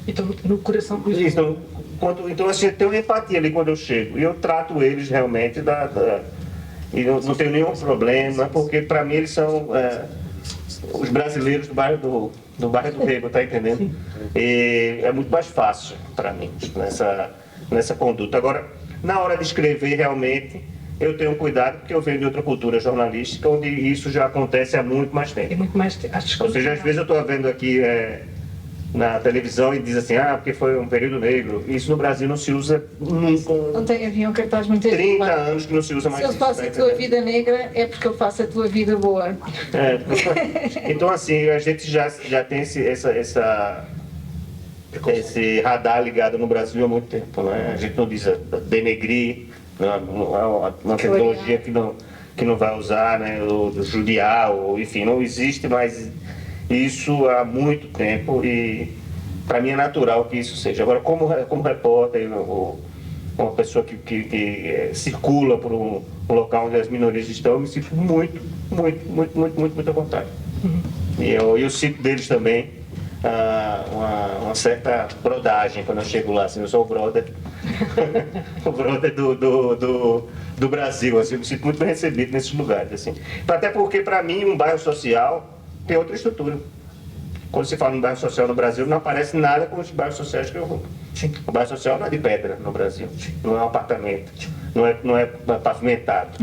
Então, no coração do Lisboa. Então, assim, eu tenho uma empatia ali quando eu chego. E eu trato eles realmente e não tenho nenhum problema, porque para mim eles são os brasileiros do bairro do Rego, tá entendendo? E é muito mais fácil para mim nessa conduta. Agora, na hora de escrever realmente, eu tenho cuidado porque eu venho de outra cultura jornalística onde isso já acontece há muito mais tempo. É muito mais Ou seja, às vezes eu estou vendo aqui na televisão e diz assim, porque foi um período negro. Isso no Brasil não se usa nunca. Ontem havia um cartaz muito 30 anos que não se usa mais. Se eu faço a tua vida negra, é porque eu faço a tua vida boa. Então, assim, a gente já tem esse radar ligado no Brasil há muito tempo, né? A gente não diz denegrir, uma tecnologia que não vai usar, né? Ou judiar, ou enfim, não existe mais isso há muito tempo e para mim é natural que isso seja. Agora, como repórter, ou uma pessoa que circula por um local onde as minorias estão, eu me sinto muito à vontade. E eu sinto deles também uma certa brodagem quando eu chego lá, assim, eu sou o brother, o brother do Brasil, assim, eu me sinto muito bem recebido nesses lugares, assim. Até porque, para mim, um bairro social tem outra estrutura. Quando se fala em bairro social no Brasil, não aparece nada com os bairros sociais que eu vou. O bairro social não é de pedra no Brasil, não é um apartamento, não é pavimentado.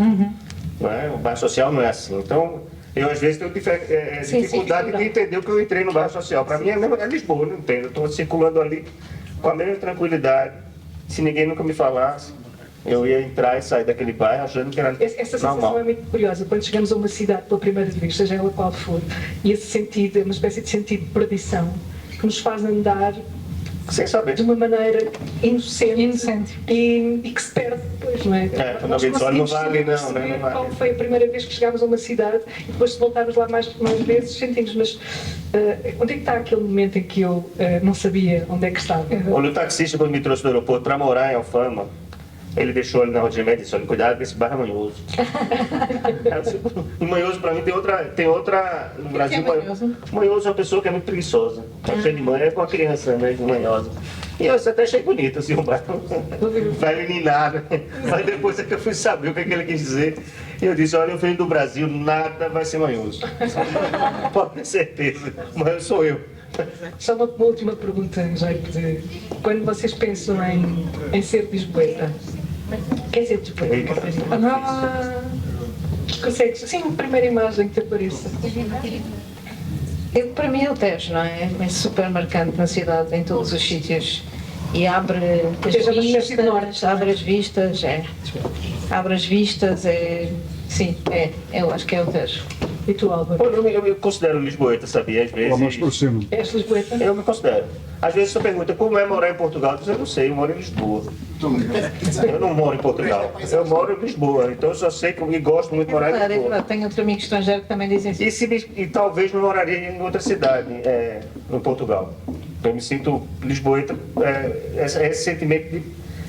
Não é? O bairro social não é assim. Então, eu às vezes tenho dificuldade de entender o que eu entrei no bairro social. Para mim é Lisboa, não entendo. Eu estou circulando ali com a mesma tranquilidade. Se ninguém nunca me falasse, eu ia entrar e sair daquele bairro achando que era normal. Essa sensação é muito curiosa. Quando chegamos a uma cidade pela primeira vez, seja ela qual for, e esse sentido é uma espécie de sentido de perdição que nos faz andar sem saber, de uma maneira inocente. E que se perde depois, não é? Quando alguém diz, olha, não vale, não, né? Não vale. Qual foi a primeira vez que chegámos a uma cidade e depois se voltarmos lá mais vezes, sentimos, mas onde é que está aquele momento em que eu não sabia onde é que estava? Olha, o taxista quando me trouxe do aeroporto para morar em Alfama, Ele deixou ali na Rua de Remédio e disse, olha, cuidado que esse bairro é manhoso. E manhoso para mim tem outra no Brasil. Manhoso é uma pessoa que é muito preguiçosa. Cheio de manhã é com uma criança, né, manhosa. E eu até achei bonito, assim, o bairro vai meninar, né? Mas depois é que eu fui saber o que ele quis dizer. E eu disse, olha, eu venho do Brasil, nada vai ser manhoso. Pode ter certeza, mas sou eu. Só uma última pergunta, Jair. Quando vocês pensam em ser lisboeta, quer ser lisboeta, Catarina? Consegues? Sim, a primeira imagem que te apareça. Para mim é o Tejo, não é? É super marcante na cidade, em todos os sítios. E abre as vistas, abre as vistas, sim, eu acho que é o Tejo. E tu, Álvaro? Eu me considero lisboeta, sabia? Às vezes. És lisboeta? Eu me considero. Às vezes você pergunta como é morar em Portugal, eu digo, eu não sei, eu moro em Lisboa. Eu não moro em Portugal, eu moro em Lisboa, então eu só sei que eu gosto muito de morar em Lisboa. É, tenho outro amigo estrangeiro que também dizem assim. E talvez não moraria em outra cidade, no Portugal. Eu me sinto lisboeta, esse sentimento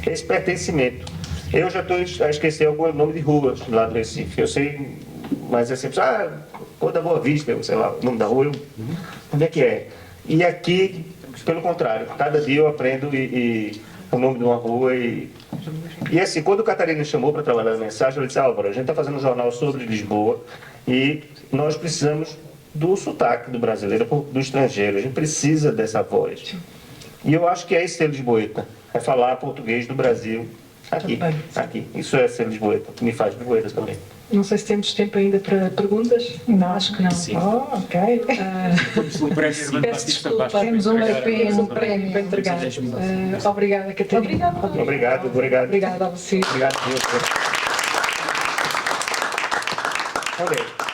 esse pertencimento. Eu já estou a esquecer algum nome de ruas lá do Recife, eu sei, mas é sempre, Rua da Boa Vista, sei lá, o nome da rua, onde é que é? E aqui, pelo contrário, cada dia eu aprendo o nome de uma rua e assim, quando o Catarina me chamou para trabalhar na mensagem, eu disse, Álvaro, a gente está fazendo um jornal sobre Lisboa e nós precisamos do sotaque do brasileiro, do estrangeiro, a gente precisa dessa voz. E eu acho que é isso ser lisboeta, é falar português do Brasil aqui. Isso é ser lisboeta, me faz lisboeta também. Não sei se temos tempo ainda para perguntas. Não, acho que não. Sim. Ok. Peço desculpa, temos um prémio para entregar. Obrigada, Catarina. Obrigado. Obrigada a você. Obrigado, Deus.